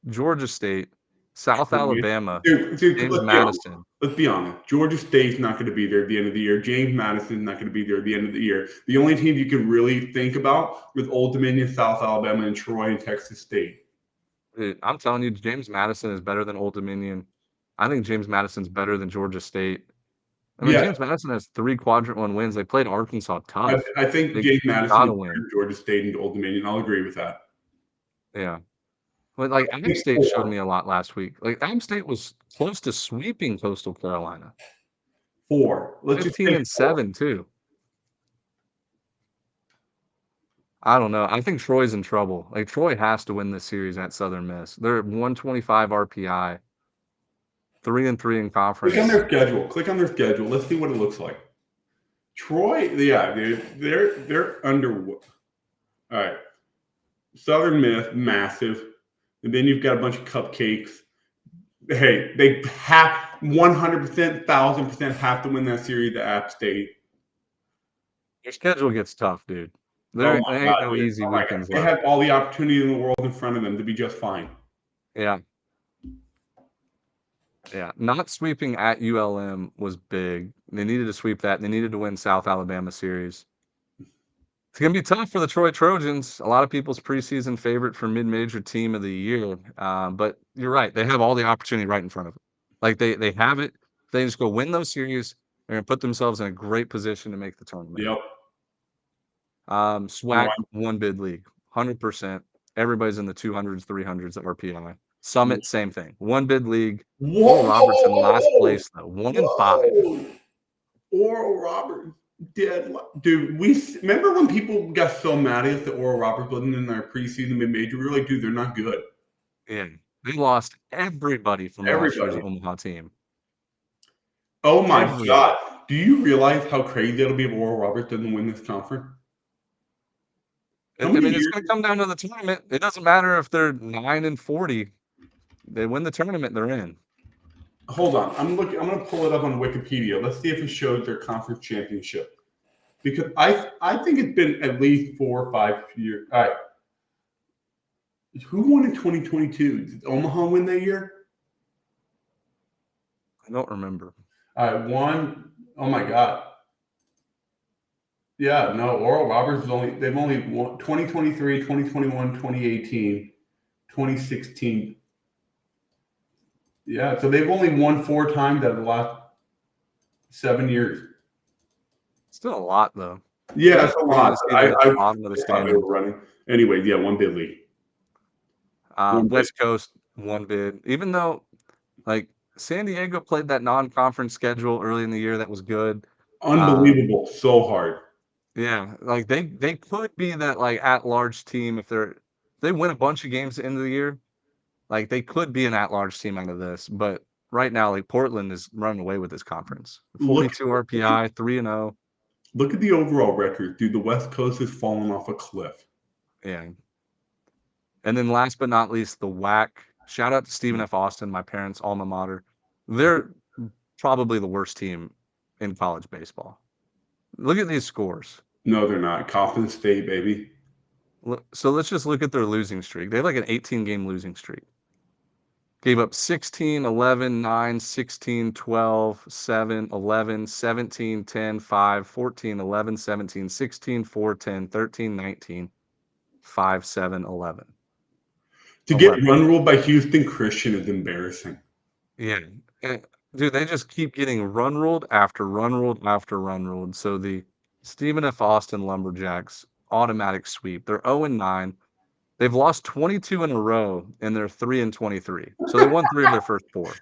Georgia State, South Alabama, Dude, James Madison. Let's be honest. Georgia State's not going to be there at the end of the year. James Madison's not going to be there at the end of the year. The only teams you can really think about with Old Dominion, South Alabama, and Troy and Texas State. Dude, I'm telling you, James Madison is better than Old Dominion. I think James Madison's better than Georgia State. I mean, James Madison has 3 quadrant 1 wins. They played Arkansas tough. I think James Madison is better than Georgia State and Old Dominion. I'll agree with that. Yeah. But like App State showed me a lot last week. Like App State was close to sweeping Coastal Carolina. 4. Let's 15 and 7 too. I don't know. I think Troy's in trouble. Like Troy has to win this series at Southern Miss. They're at 125 RPI, 3-3 in conference. Click on their schedule. Let's see what it looks like. Troy, yeah, they're under. All right. Southern Miss, massive. And then you've got a bunch of cupcakes. Hey, they have 100%, 1,000% have to win that series at App State. Your schedule gets tough, dude. There ain't no easy weekends left. They have all the opportunity in the world in front of them to be just fine. Yeah. Yeah. Not sweeping at ULM was big. They needed to sweep that. They needed to win South Alabama series. It's going to be tough for the Troy Trojans. A lot of people's preseason favorite for mid-major team of the year. But you're right. They have all the opportunity right in front of them. Like they have it. They just go win those series. They're going to put themselves in a great position to make the tournament. Yep. SWAC one bid league, 100%. Everybody's in the 200s, 300s at RPI. Summit, same thing. One bid league. Oral Roberts in last place though, 1 and 5. Oral Roberts dead, dude. We remember when people got so mad at the Oral Roberts wasn't in our preseason mid-major. We were like, dude, they're not good. Yeah, they lost everybody from last year's Omaha team. Oh my God! Do you realize how crazy it'll be if Oral Roberts doesn't win this conference? I mean, it's going to come down to the tournament. It doesn't matter if they're 9 and 40. They win the tournament, they're in. Hold on. I'm going to pull it up on Wikipedia. Let's see if it shows their conference championship. Because I think it's been at least 4 or 5 years. All right. Who won in 2022? Did Omaha win that year? I don't remember. All right. One. Oh my God. Yeah, no, Oral Roberts they've only won 2023, 2021, 2018, 2016. Yeah, so they've only won 4 times out of the last 7 years. Still a lot though. Yeah, it's a lot. Anyway, yeah, one bid league. West Coast, one bid. Even though like San Diego played that non-conference schedule early in the year that was good. Unbelievable. So hard. Yeah, like they could be that like at-large team if they win a bunch of games at the end of the year. Like they could be an at-large team out of this, but right now like Portland is running away with this conference. 42 RPI, 3-0. Look at the overall record, dude. The West Coast has fallen off a cliff. Yeah. And then last but not least, the WAC. Shout out to Stephen F. Austin, my parents' alma mater. They're probably the worst team in college baseball. Look at these scores. No, they're not. Coppin State, baby. So let's just look at their losing streak. They have like an 18-game losing streak. Gave up 16, 11, 9, 16, 12, 7, 11, 17, 10, 5, 14, 11, 17, 16, 4, 10, 13, 19, 5, 7, 11. To get run ruled by Houston Christian is embarrassing. Yeah. Dude, they just keep getting run ruled after run ruled after run ruled. So the Stephen F. Austin Lumberjacks automatic sweep. They're 0-9. They've lost 22 in a row, and they're 3-23. So they won 3 of their first 4.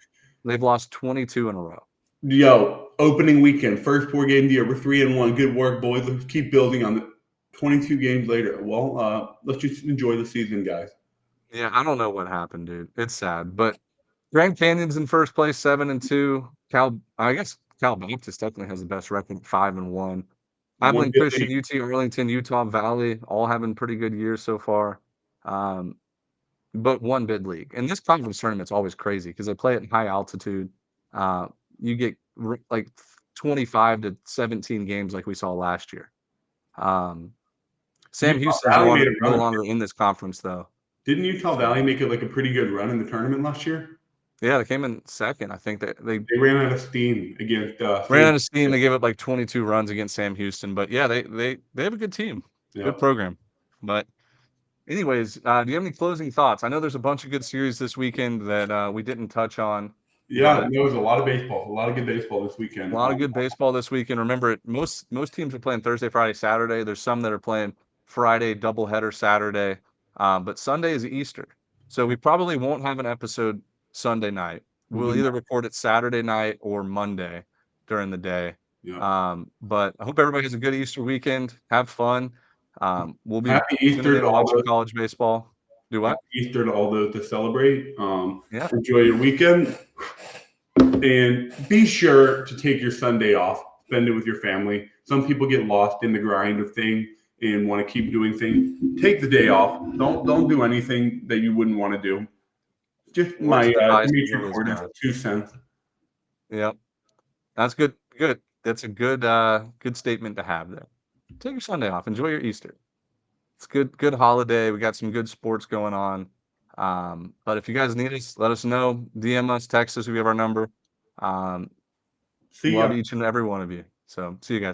They've lost 22 in a row. Yo, opening weekend, first 4 games of the year. We're 3-1. Good work, boys. Let's keep building on it. 22 games later. Well, let's just enjoy the season, guys. Yeah, I don't know what happened, dude. It's sad, but Grand Canyon's in first place, 7-2. I guess Cal Baptist definitely has the best record, 5-1. Abilene bit Christian, late. UT Arlington, Utah Valley, all having pretty good years so far. But one bid league. And this conference tournament's always crazy because they play it in high altitude. You get like 25 to 17 games like we saw last year. Sam Utah Houston's Valley made a no run. longer in this conference, though. Didn't Utah Valley make it like a pretty good run in the tournament last year? Yeah, they came in second. I think they They ran out of steam against ran out of steam. They gave up like 22 runs against Sam Houston. But yeah, they have a good team, good program. But anyways, do you have any closing thoughts? I know there's a bunch of good series this weekend that we didn't touch on. Yeah, there was a lot of baseball, a lot of good baseball this weekend. A lot of good baseball this weekend. Remember, most teams are playing Thursday, Friday, Saturday. There's some that are playing Friday doubleheader Saturday, but Sunday is Easter, so we probably won't have an episode Sunday night. We'll either record it Saturday night or Monday during the day. Yeah. But I hope everybody has a good Easter weekend. Have fun. We'll be Happy Easter to all watching those. college baseball. Do what? Happy Easter to all those to celebrate. Yeah. Enjoy your weekend. And be sure to take your Sunday off. Spend it with your family. Some people get lost in the grind of things and want to keep doing things. Take the day off. Don't do anything that you wouldn't want to do. Just my Dimitri Ford 2 cents. Yep. That's good. Good. That's a good statement to have there. Take your Sunday off. Enjoy your Easter. It's good holiday. We got some good sports going on. But if you guys need us, let us know. DM us, text us. We have our number. See ya. Love each and every one of you. So see you guys.